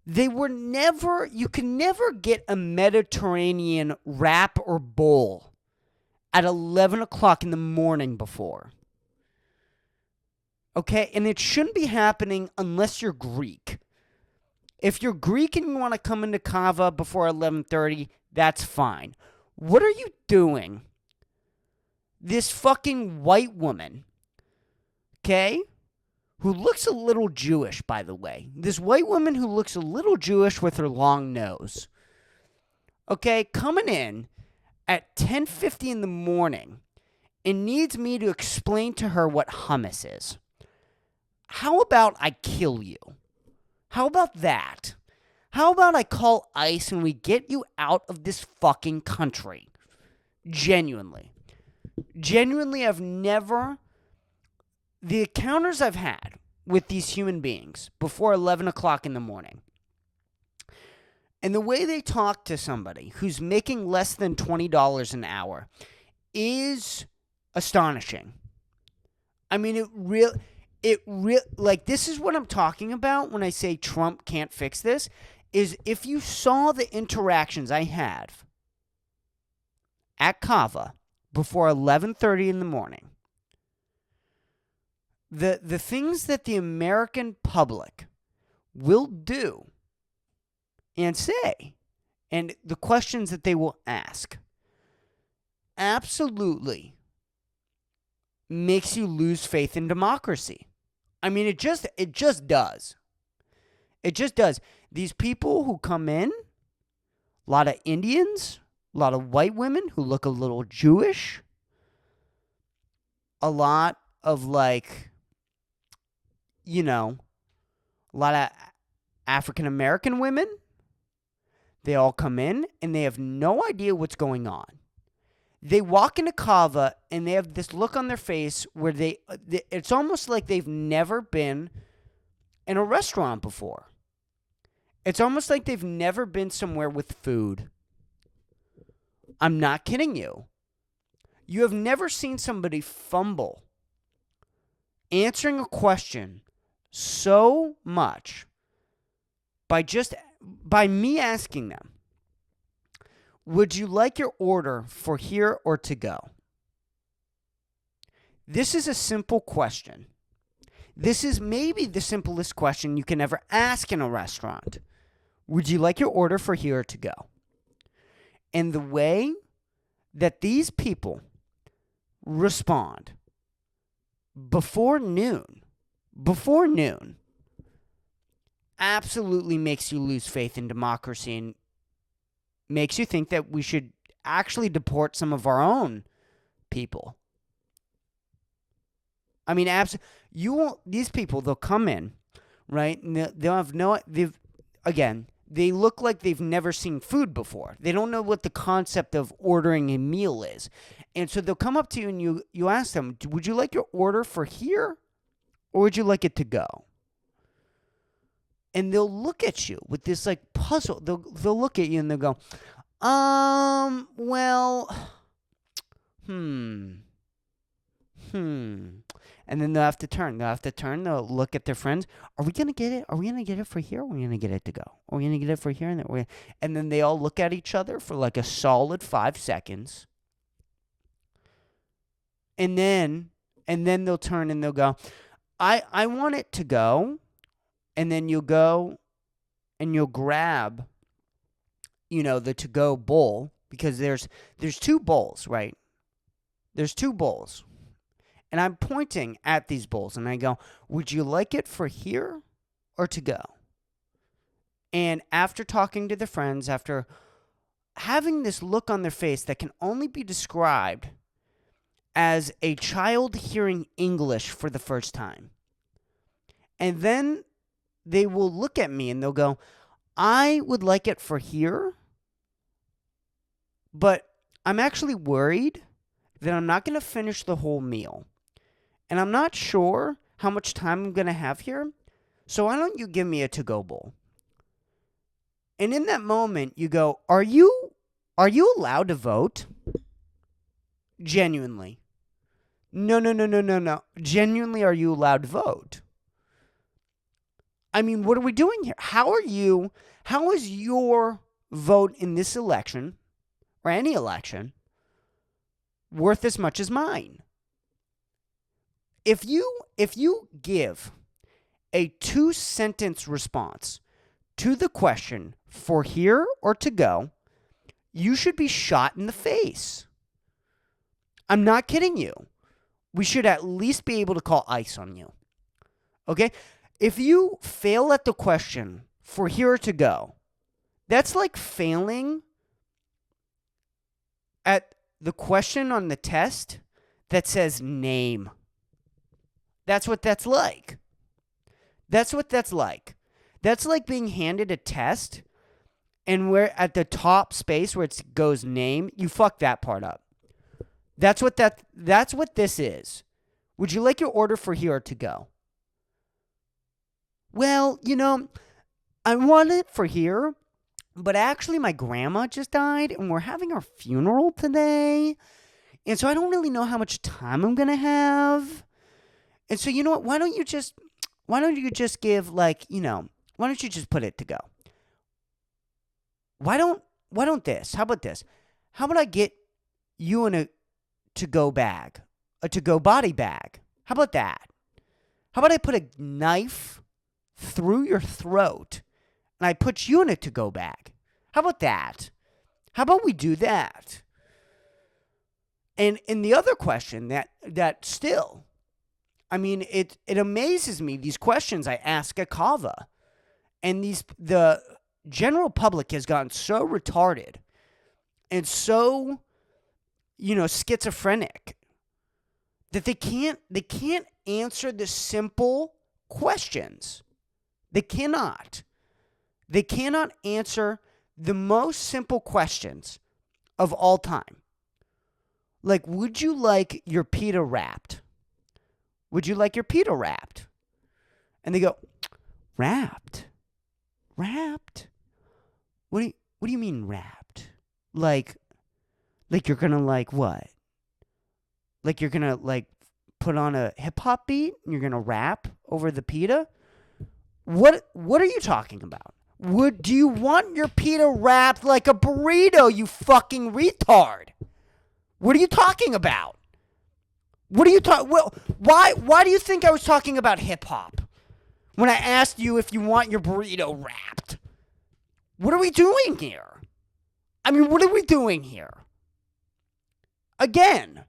they were never, you can never get a Mediterranean wrap or bowl at 11 o'clock in the morning before. Okay? And it shouldn't be happening unless you're Greek. If you're Greek and you want to come into Kava before 11:30, that's fine. What are you doing? This fucking white woman, okay, who looks a little Jewish, by the way. This white woman who looks a little Jewish with her long nose, okay, coming in at 10:50 in the morning and needs me to explain to her what hummus is. How about I kill you? How about that? How about I call ICE and we get you out of this fucking country? Genuinely. Genuinely, I've never... The encounters I've had with these human beings before 11 o'clock in the morning, and the way they talk to somebody who's making less than $20 an hour is astonishing. I mean, like, this is what I'm talking about when I say Trump can't fix this, is if you saw the interactions I had at Kava before 11:30 in the morning, the things that the American public will do and say, and the questions that they will ask, absolutely makes you lose faith in democracy. I mean, it just does. It just does. These people who come in, a lot of Indians, a lot of white women who look a little Jewish, a lot of like, you know, a lot of African American women. They all come in and they have no idea what's going on. They walk into Kava and they have this look on their face where it's almost like they've never been in a restaurant before. It's almost like they've never been somewhere with food. I'm not kidding you. You have never seen somebody fumble answering a question so much by me asking them, would you like your order for here or to go? This is a simple question. This is maybe the simplest question you can ever ask in a restaurant. Would you like your order for here or to go? And the way that these people respond before noon, absolutely makes you lose faith in democracy and makes you think that we should actually deport some of our own people. I mean, these people, they'll come in, right? And they'll have they look like they've never seen food before. They don't know what the concept of ordering a meal is. And so they'll come up to you and you ask them, would you like your order for here or would you like it to go? And they'll look at you with this like puzzle. They'll look at you and they'll go, And then they'll have to turn. They'll look at their friends. Are we going to get it? Are we going to get it for here? Or are we going to get it to go? Are we going to get it for here? And then they all look at each other for like a solid 5 seconds. And then they'll turn and they'll go, I want it to go. And then you'll go and you'll grab, the to-go bowl. Because there's 2 bowls, right? There's 2 bowls. And I'm pointing at these bowls and I go, would you like it for here or to go? And after talking to their friends, after having this look on their face that can only be described as a child hearing English for the first time. And then they will look at me and they'll go, I would like it for here, but I'm actually worried that I'm not going to finish the whole meal. And I'm not sure how much time I'm going to have here, so why don't you give me a to-go bowl? And in that moment, you go, are you allowed to vote? Genuinely. No. Genuinely, are you allowed to vote? I mean, what are we doing here? How is your vote in this election, or any election, worth as much as mine? If you give a 2-sentence response to the question for here or to go, you should be shot in the face. I'm not kidding you. We should at least be able to call ICE on you. Okay? If you fail at the question for here or to go, that's like failing at the question on the test that says name. That's what that's like. That's like being handed a test and where at the top space where it goes name, you fuck that part up. That's what this is. Would you like your order for here or to go? Well, I want it for here, but actually my grandma just died and we're having our funeral today. And so I don't really know how much time I'm going to have. And so, you know what? Why don't you just give why don't you just put it to go? Why don't this? How about this? How about I get you in a to-go bag, a to-go body bag? How about that? How about I put a knife through your throat and I put you in a to-go bag? How about that? How about we do that? And the other question that still, I mean, it amazes me, these questions I ask at Kava. And the general public has gotten so retarded and so, schizophrenic that they can't answer the simple questions. They cannot answer the most simple questions of all time. Like, would you like your pita wrapped? Would you like your pita wrapped? And they go, wrapped? Wrapped? What do you mean wrapped? Like you're gonna what? Like you're gonna put on a hip hop beat and you're gonna rap over the pita? What are you talking about? Do you want your pita wrapped like a burrito, you fucking retard? What are you talking about? What are you talking? Well, why do you think I was talking about hip hop when I asked you if you want your burrito wrapped? What are we doing here? I mean, what are we doing here? Again,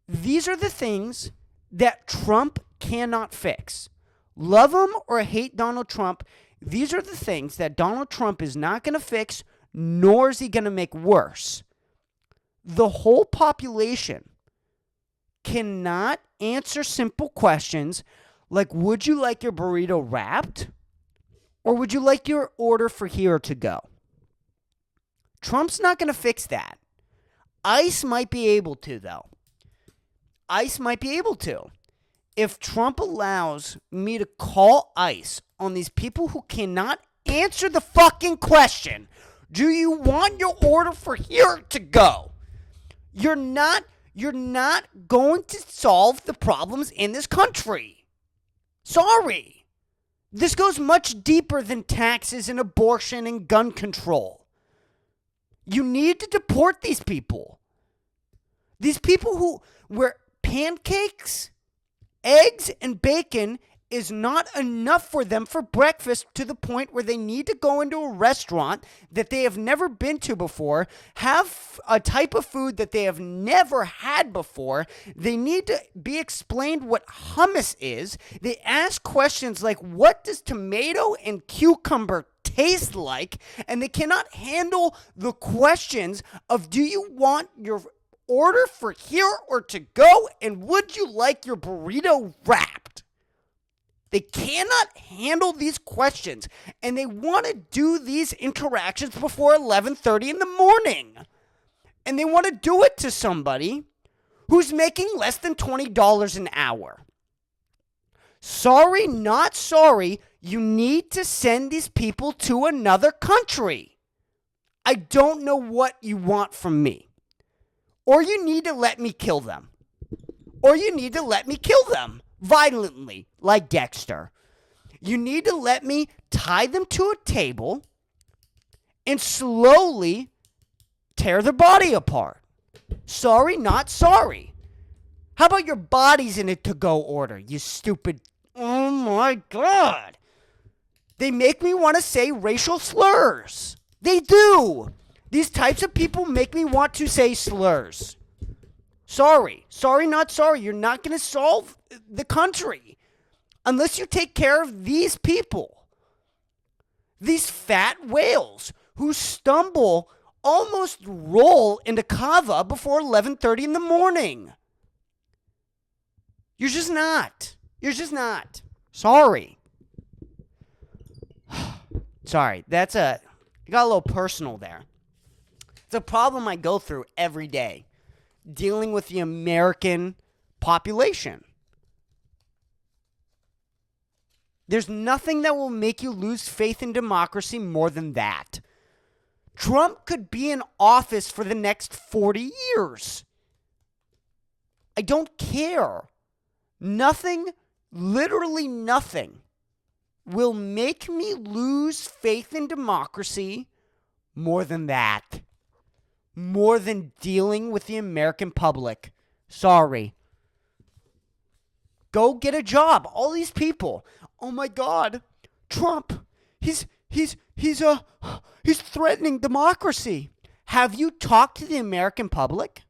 these are the things that Trump cannot fix. Love him or hate Donald Trump, these are the things that Donald Trump is not going to fix, nor is he going to make worse. The whole population cannot answer simple questions like, would you like your burrito wrapped? Or would you like your order for here to go? Trump's not going to fix that. ICE might be able to, though. ICE might be able to. If Trump allows me to call ICE on these people who cannot answer the fucking question, do you want your order for here to go? You're not going to solve the problems in this country. Sorry. This goes much deeper than taxes and abortion and gun control. You need to deport these people. These people where pancakes, eggs, and bacon is not enough for them for breakfast, to the point where they need to go into a restaurant that they have never been to before, have a type of food that they have never had before. They need to be explained what hummus is. They ask questions like, what does tomato and cucumber taste like? And they cannot handle the questions of, do you want your order for here or to go? And would you like your burrito wrapped? They cannot handle these questions, and they want to do these interactions before 11:30 in the morning. And they want to do it to somebody who's making less than $20 an hour. Sorry, not sorry. You need to send these people to another country. I don't know what you want from me. Or you need to let me kill them. Or you need to let me kill them violently, like Dexter. You need to let me tie them to a table and slowly tear their body apart. Sorry, not sorry. How about your bodies in a to-go order, you stupid... Oh my God. They make me want to say racial slurs. They do. These types of people make me want to say slurs. Sorry. Sorry, not sorry. You're not going to solve the country unless you take care of these people. These fat whales who stumble, almost roll into kava before 11:30 in the morning. You're just not. You're just not. Sorry. Sorry. It got a little personal there. It's a problem I go through every day, dealing with the American population. There's nothing that will make you lose faith in democracy more than that. Trump could be in office for the next 40 years. I don't care. Nothing, literally nothing, will make me lose faith in democracy more than that. More than dealing with the American public. Sorry. Go get a job. All these people. Oh my God. Trump. He's threatening democracy. Have you talked to the American public?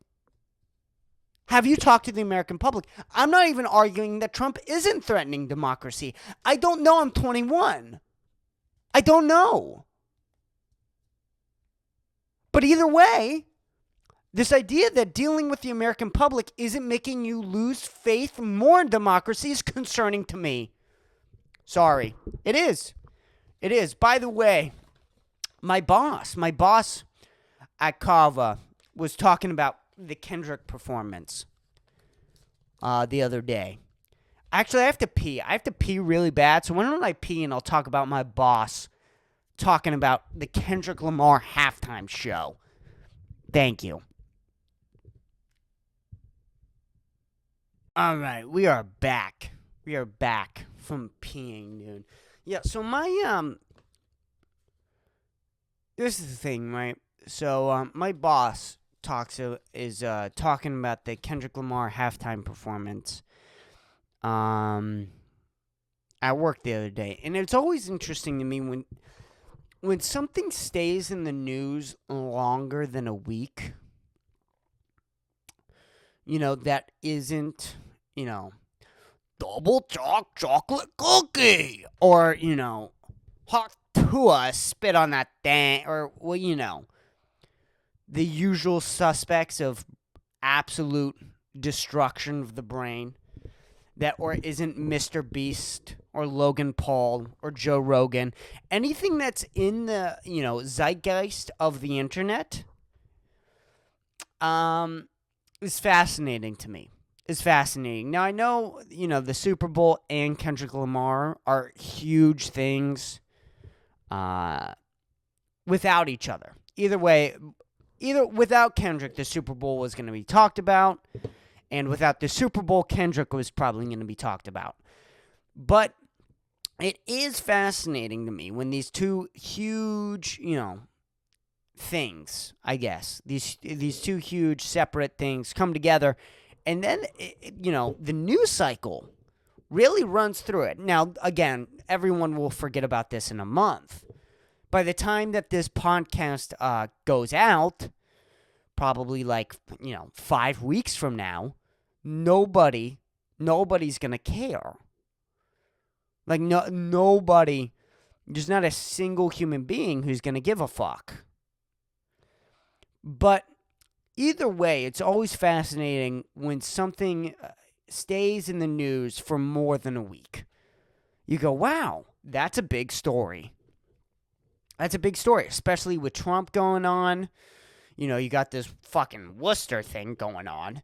Have you talked to the American public? I'm not even arguing that Trump isn't threatening democracy. I don't know. I'm 21. I don't know. But either way, This idea that dealing with the American public isn't making you lose faith more in democracy is concerning to me. Sorry. It is. It is. By the way, my boss at Kava was talking about the Kendrick performance the other day. Actually, I have to pee. I have to pee really bad. So why don't I pee and I'll talk about my boss talking about the Kendrick Lamar halftime show. Thank you. All right, we are back. We are back from peeing, dude. Yeah, so this is the thing, right? So my boss is talking about the Kendrick Lamar halftime performance at work the other day, and it's always interesting to me when something stays in the news longer than a week. That isn't, double chocolate cookie, or, hot to us, spit on that thing, or, the usual suspects of absolute destruction of the brain, or isn't Mr. Beast, or Logan Paul, or Joe Rogan, anything that's in the, zeitgeist of the internet, is fascinating to me. Is fascinating. Now, I know, the Super Bowl and Kendrick Lamar are huge things without each other. Either without Kendrick, the Super Bowl was going to be talked about, and without the Super Bowl, Kendrick was probably going to be talked about. But it is fascinating to me when these two huge, things, I guess, these two huge separate things come together, and then the news cycle really runs through it. Now, again, everyone will forget about this in a month. By the time that this podcast goes out, probably 5 weeks from now, nobody's gonna care. Nobody, there's not a single human being who's gonna give a fuck. But either way, it's always fascinating when something stays in the news for more than a week. You go, wow, that's a big story. That's a big story, especially with Trump going on. You got this fucking Worcester thing going on.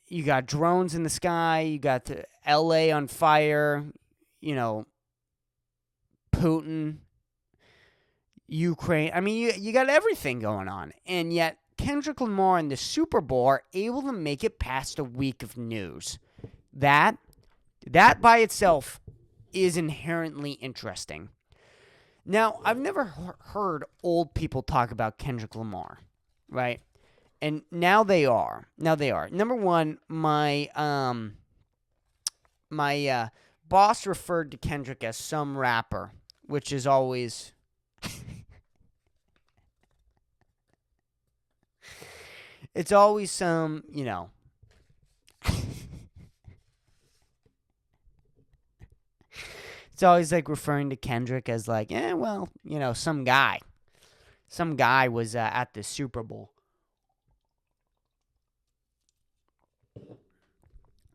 You got drones in the sky. You got L.A. on fire. Putin. Ukraine. I mean, you got everything going on. And yet, Kendrick Lamar and the Super Bowl are able to make it past a week of news. That by itself is inherently interesting. Now, I've never heard old people talk about Kendrick Lamar, right? And now they are. Number one, my boss referred to Kendrick as some rapper, which is always... It's always some, it's always referring to Kendrick as some guy. Some guy was at the Super Bowl.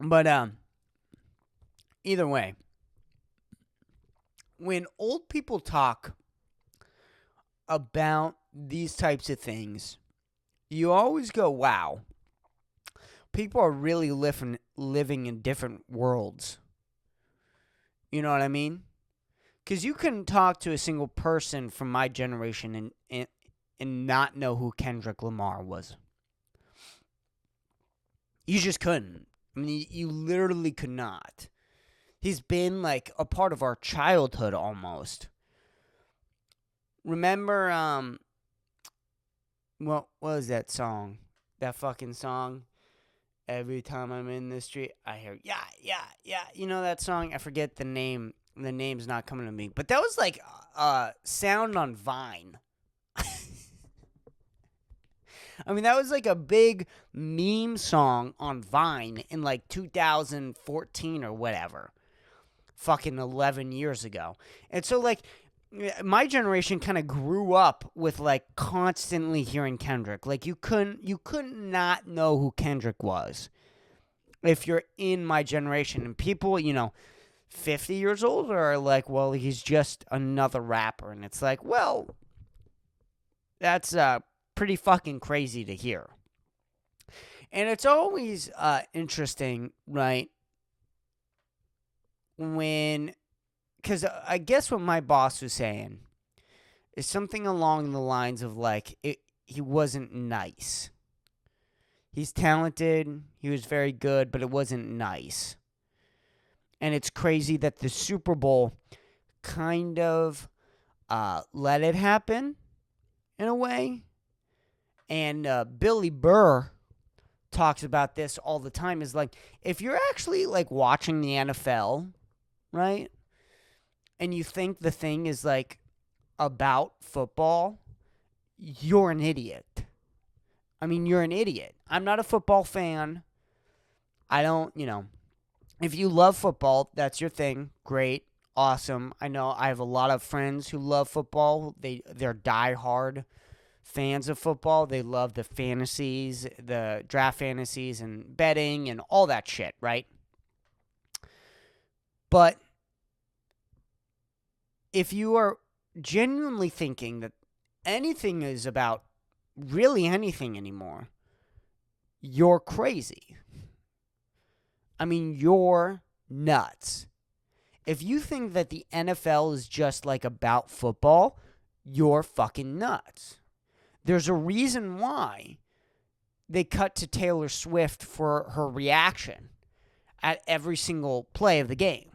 But either way, when old people talk about these types of things, you always go, wow, people are really living in different worlds. You know what I mean? Because you couldn't talk to a single person from my generation and not know who Kendrick Lamar was. You just couldn't. I mean, you literally could not. He's been a part of our childhood almost. Remember, what was that song? That fucking song? Every time I'm in the street, I hear, yeah, yeah, yeah. You know that song? I forget the name. The name's not coming to me. But that was sound on Vine. I mean, that was a big meme song on Vine in 2014 or whatever. Fucking 11 years ago. And so my generation kind of grew up with like constantly hearing Kendrick. Like you couldn't not know who Kendrick was if you're in my generation. And people, 50 years older are like, well, he's just another rapper. And it's like, well, that's pretty fucking crazy to hear. And it's always interesting, right? Because I guess what my boss was saying is something along the lines of like, he wasn't nice. He's talented, he was very good, but it wasn't nice. And it's crazy that the Super Bowl kind of let it happen in a way. And Billy Burr talks about this all the time, is like, if you're actually like watching the NFL, right? And you think the thing is like about football, you're an idiot. I mean, you're an idiot. I'm not a football fan. I don't, if you love football, that's your thing. Great. Awesome. I know I have a lot of friends who love football. They're diehard fans of football. They love the fantasies, the draft fantasies and betting and all that shit, right? But if you are genuinely thinking that anything is about really anything anymore, you're crazy. I mean, you're nuts. If you think that the NFL is just like about football, you're fucking nuts. There's a reason why they cut to Taylor Swift for her reaction at every single play of the game.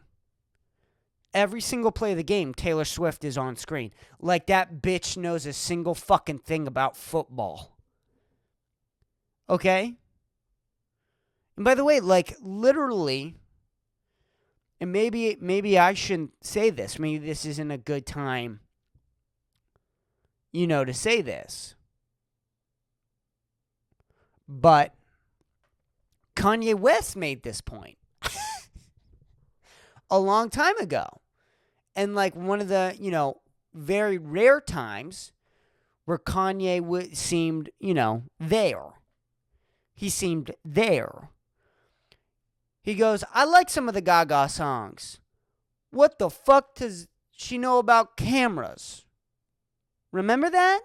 Every single play of the game, Taylor Swift is on screen. Like that bitch knows a single fucking thing about football. Okay? And by the way, like literally, and maybe I shouldn't say this. Maybe this isn't a good time, to say this. But Kanye West made this point a long time ago. And like one of the, very rare times where Kanye seemed, there. He seemed there. He goes, I like some of the Gaga songs. What the fuck does she know about cameras? Remember that?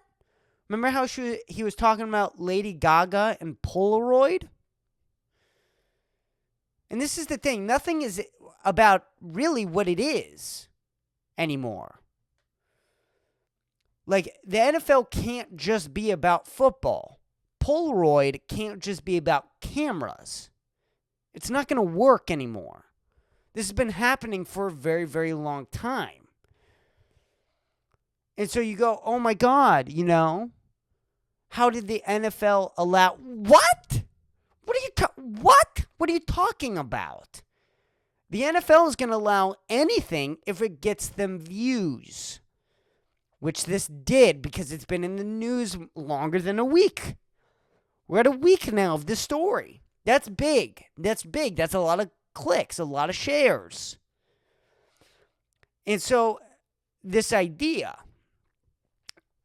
Remember how he was talking about Lady Gaga and Polaroid? And this is the thing. Nothing is about really what it is anymore. Like, the NFL can't just be about football. Polaroid can't just be about cameras. It's not going to work anymore. This has been happening for a very, very long time. And so you go, oh my God, how did the NFL allow... What? What are you talking about? The NFL is going to allow anything if it gets them views. Which this did, because it's been in the news longer than a week. We're at a week now of this story. That's big. That's a lot of clicks, a lot of shares. And so this idea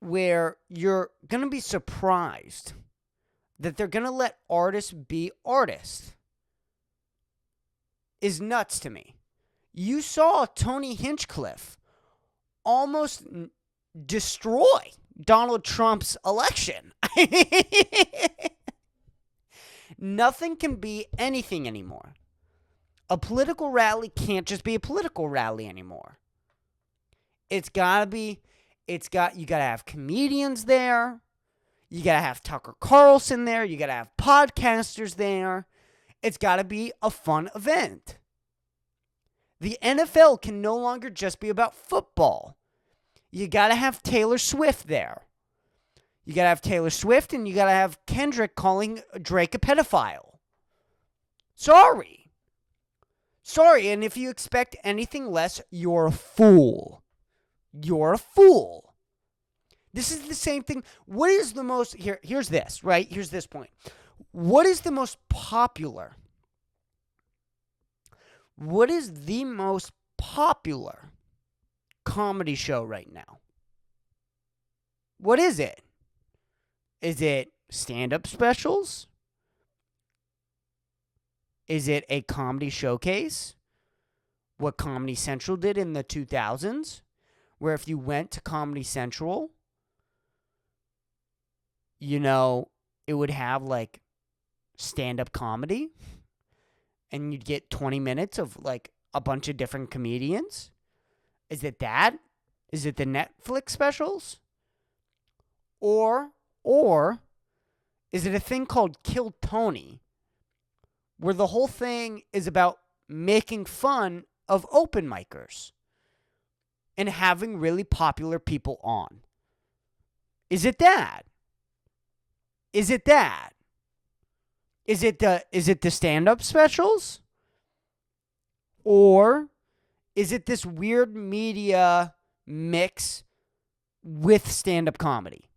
where you're going to be surprised that they're going to let artists be artists is nuts to me. You saw Tony Hinchcliffe almost destroy Donald Trump's election. Nothing can be anything anymore. A political rally can't just be a political rally anymore. You gotta have comedians there. You gotta have Tucker Carlson there. You gotta have podcasters there. It's gotta be a fun event. The NFL can no longer just be about football. You gotta have Taylor Swift there. You gotta have Taylor Swift, and you gotta have Kendrick calling Drake a pedophile. Sorry, and if you expect anything less, you're a fool. You're a fool. This is the same thing. What is the most... Here's this, right? Here's this point. What is the most popular? What is the most popular comedy show right now? What is it? Is it stand-up specials? Is it a comedy showcase? What Comedy Central did in the 2000s? Where if you went to Comedy Central, you know, it would have like stand-up comedy. And you'd get 20 minutes of like a bunch of different comedians. Is it that? Is it the Netflix specials? Or is it a thing called Kill Tony, where the whole thing is about making fun of open micers and having really popular people on? Is it that? Is it that? Is it the stand-up specials? Or is it this weird media mix with stand-up comedy?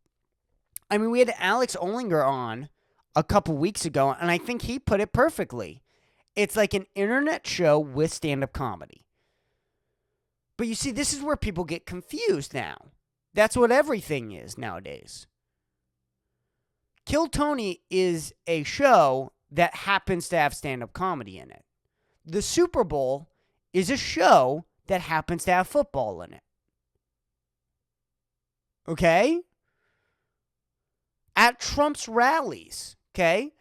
I mean, we had Alex Olinger on a couple weeks ago, and I think he put it perfectly. It's like an internet show with stand-up comedy. But you see, this is where people get confused now. That's what everything is nowadays. Kill Tony is a show that happens to have stand-up comedy in it. The Super Bowl is a show that happens to have football in it. Okay? At Trump's rallies, okay?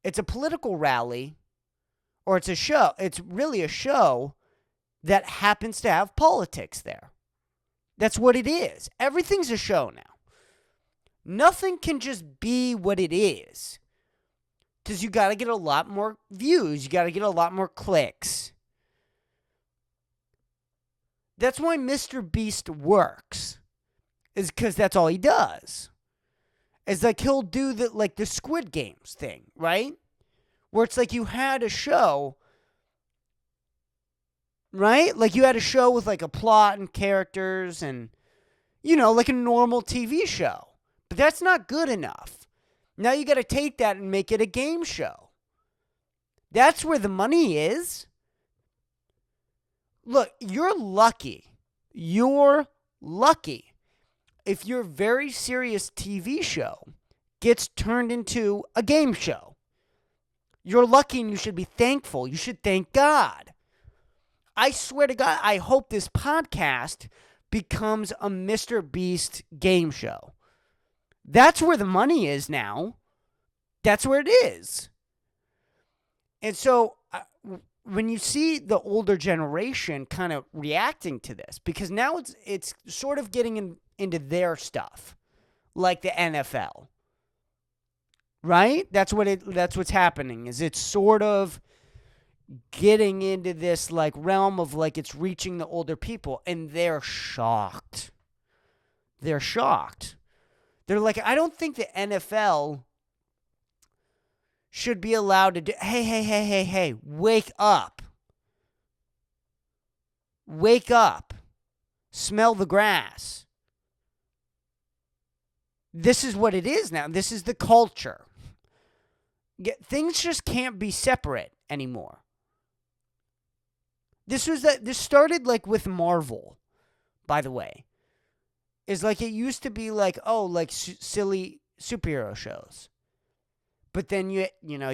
It's a political rally, or it's a show. It's really a show that happens to have politics there. That's what it is. Everything's a show now. Nothing can just be what it is. Because you got to get a lot more views. You got to get a lot more clicks. That's why Mr. Beast works. Is because that's all he does. It's like he'll do the Squid Games thing, right? Where it's like you had a show, right? Like you had a show with like a plot and characters and, you know, like a normal TV show. But that's not good enough. Now you got to take that and make it a game show. That's where the money is. Look, you're lucky. You're lucky if your very serious TV show gets turned into a game show. You're lucky and you should be thankful. You should thank God. I swear to God, I hope this podcast becomes a Mr. Beast game show. That's where the money is now. That's where it is. And so when you see the older generation kind of reacting to this, because now it's sort of getting into their stuff, like the NFL, right? That's what's happening. Is it's sort of getting into this like realm of like it's reaching the older people, and they're shocked. They're shocked. They're like, I don't think the NFL should be allowed to do. Hey, wake up. Wake up. Smell the grass. This is what it is now. This is the culture. Things just can't be separate anymore. This started like with Marvel, by the way. Is like it used to be like, oh, like silly superhero shows. But then you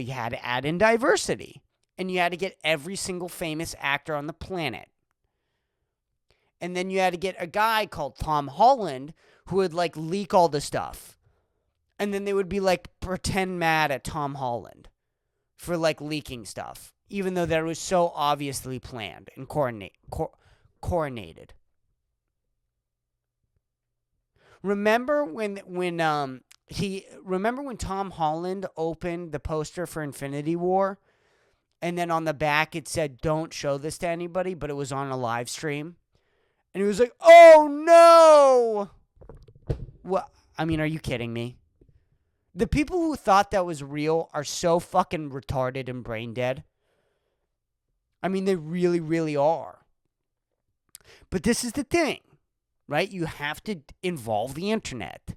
had to add in diversity. And you had to get every single famous actor on the planet. And then you had to get a guy called Tom Holland who would like leak all the stuff. And then they would be like pretend mad at Tom Holland for like leaking stuff. Even though that was so obviously planned and coordinated. Remember when Tom Holland opened the poster for Infinity War, and then on the back it said, "Don't show this to anybody," but it was on a live stream, and he was like, "Oh no!" What? I mean, are you kidding me? The people who thought that was real are so fucking retarded and brain dead. I mean, they really, really are. But this is the thing. Right? You have to involve the internet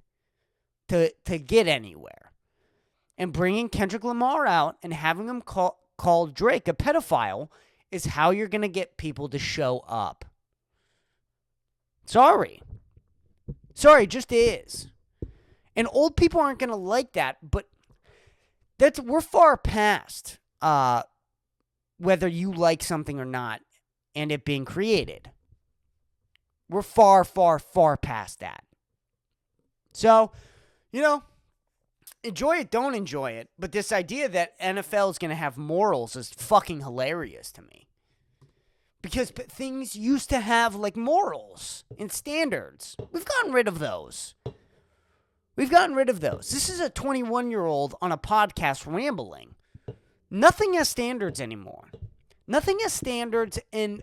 to get anywhere. And bringing Kendrick Lamar out and having him call Drake a pedophile is how you're going to get people to show up. Sorry. Sorry, it just is. And old people aren't going to like that, but we're far past whether you like something or not and it being created. We're far, far, far past that. So, enjoy it, don't enjoy it. But this idea that NFL is going to have morals is fucking hilarious to me. Because things used to have, like, morals and standards. We've gotten rid of those. This is a 21-year-old on a podcast rambling. Nothing has standards anymore. Nothing has standards, and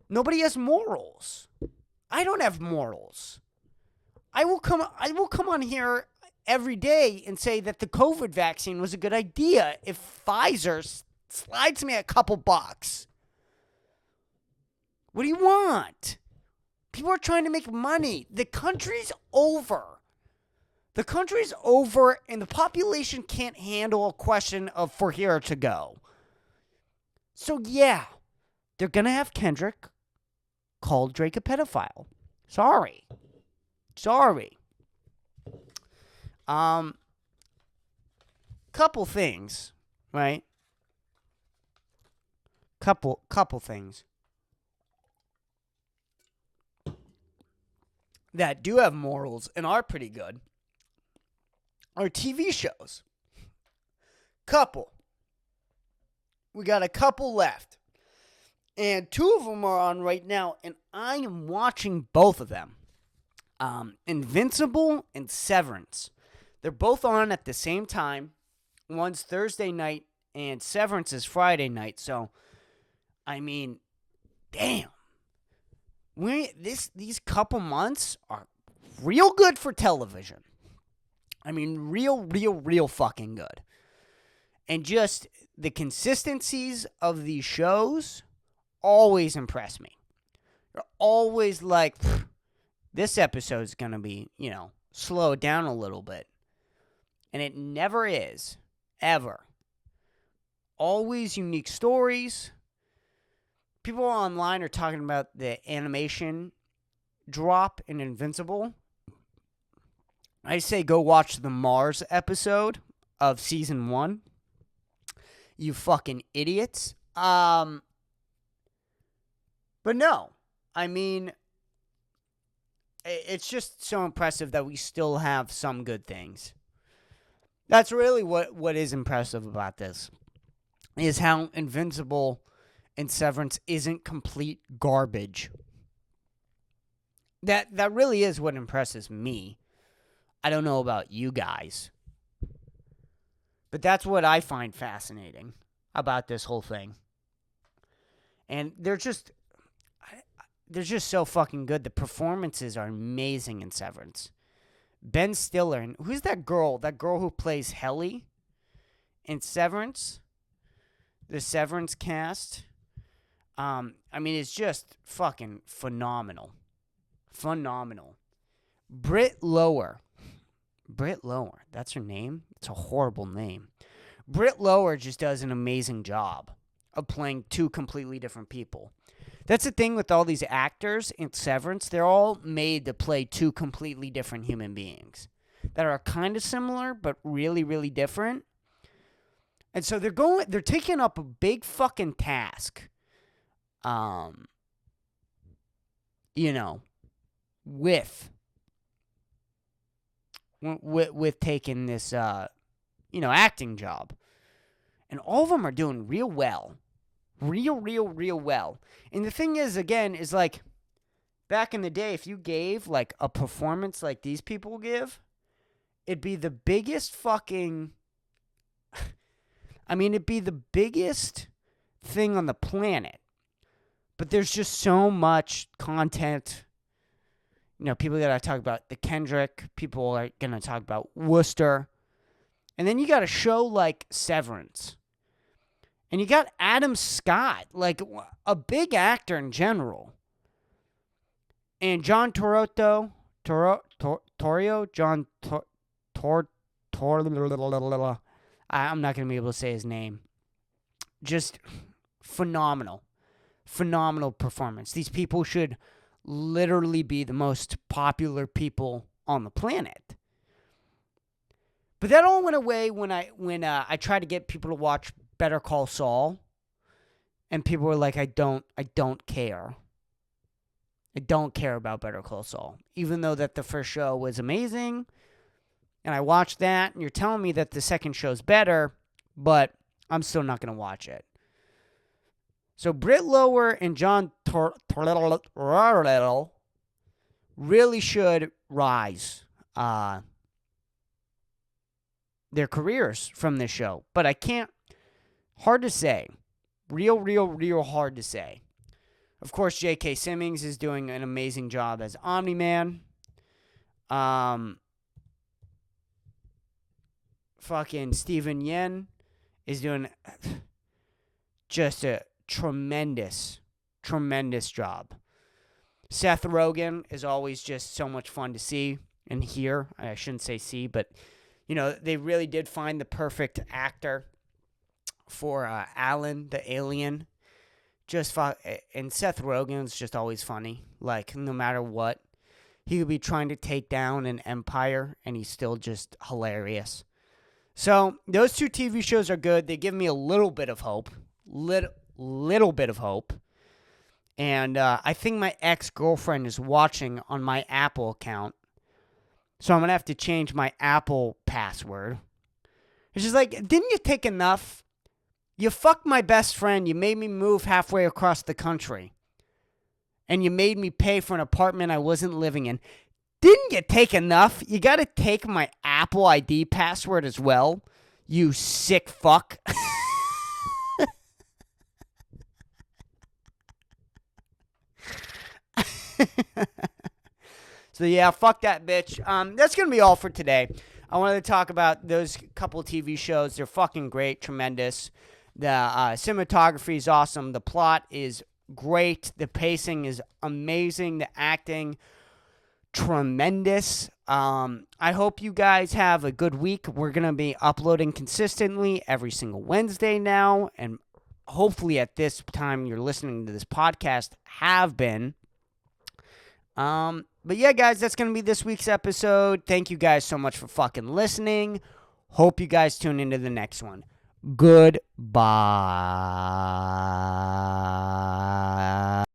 nobody has morals. I don't have morals. I will come on here every day and say that the COVID vaccine was a good idea if Pfizer slides me a couple bucks. What do you want? People are trying to make money. The country's over. And the population can't handle a question of for here to go. So yeah, they're going to have Kendrick call Drake a pedophile. Sorry. Couple things, right? Couple things that do have morals and are pretty good are TV shows. We got a couple left. And 2 of them are on right now, and I am watching both of them. Invincible and Severance. They're both on at the same time. One's Thursday night, and Severance is Friday night. So, I mean, damn. These couple months are real good for television. I mean, real fucking good. And just the consistencies of these shows always impress me. You're always like, this episode's going to be, slowed down a little bit. And it never is. Ever. Always unique stories. People online are talking about the animation drop in Invincible. I say go watch the Mars episode of season 1. You fucking idiots. But no. I mean, it's just so impressive that we still have some good things. That's really what is impressive about this. Is how Invincible and Severance isn't complete garbage. That really is what impresses me. I don't know about you guys. But that's what I find fascinating about this whole thing. And they're just so fucking good. The performances are amazing in Severance. Ben Stiller, and who's that girl? That girl who plays Helly in Severance? The Severance cast. I mean, it's just fucking phenomenal. Britt Lower, that's her name? It's a horrible name. Britt Lower just does an amazing job of playing 2 completely different people. That's the thing with all these actors in Severance. They're all made to play 2 completely different human beings that are kind of similar, but really, really different. And so they're taking up a big fucking task. With taking this, acting job. And all of them are doing real well. Real well. And the thing is, again, is like, back in the day, if you gave, like, a performance like these people give, it'd be the biggest fucking... it'd be the biggest thing on the planet. But there's just so much content. People got to talk about the Kendrick. People are going to talk about Worcester. And then you got a show like Severance. And you got Adam Scott, like a big actor in general. And John Torrio, I'm not going to be able to say his name. Just phenomenal performance. These people should literally be the most popular people on the planet. But that all went away when I tried to get people to watch Better Call Saul, and people were like, I don't care. I don't care about Better Call Saul. Even though that the first show was amazing, and I watched that, and you're telling me that the second show's better, but I'm still not going to watch it. So Britt Lower and John Tortorella really should rise their careers from this show. But I can't, hard to say. Real hard to say. Of course, J.K. Simmons is doing an amazing job as Omni-Man. Fucking Steven Yeun is doing just a tremendous job. Seth Rogen is always just so much fun to see and hear. I shouldn't say see, but, you know, they really did find the perfect actor for Alan, the alien. And Seth Rogen's just always funny. Like, no matter what, he could be trying to take down an empire, and he's still just hilarious. So, those two TV shows are good. They give me a little bit of hope. Little bit of hope. And I think my ex-girlfriend is watching on my Apple account. So I'm going to have to change my Apple password. It's just like, didn't you take enough? You fucked my best friend. You made me move halfway across the country. And you made me pay for an apartment I wasn't living in. Didn't you take enough? You got to take my Apple ID password as well, you sick fuck. So yeah, fuck that bitch. That's going to be all for today. I wanted to talk about those couple TV shows. They're fucking great, tremendous. The cinematography is awesome. The plot is great. The pacing is amazing. The acting, tremendous. I hope you guys have a good week. We're going to be uploading consistently every single Wednesday now. And hopefully at this time you're listening to this podcast have been. But yeah, guys, that's going to be this week's episode. Thank you guys so much for fucking listening. Hope you guys tune into the next one. Goodbye.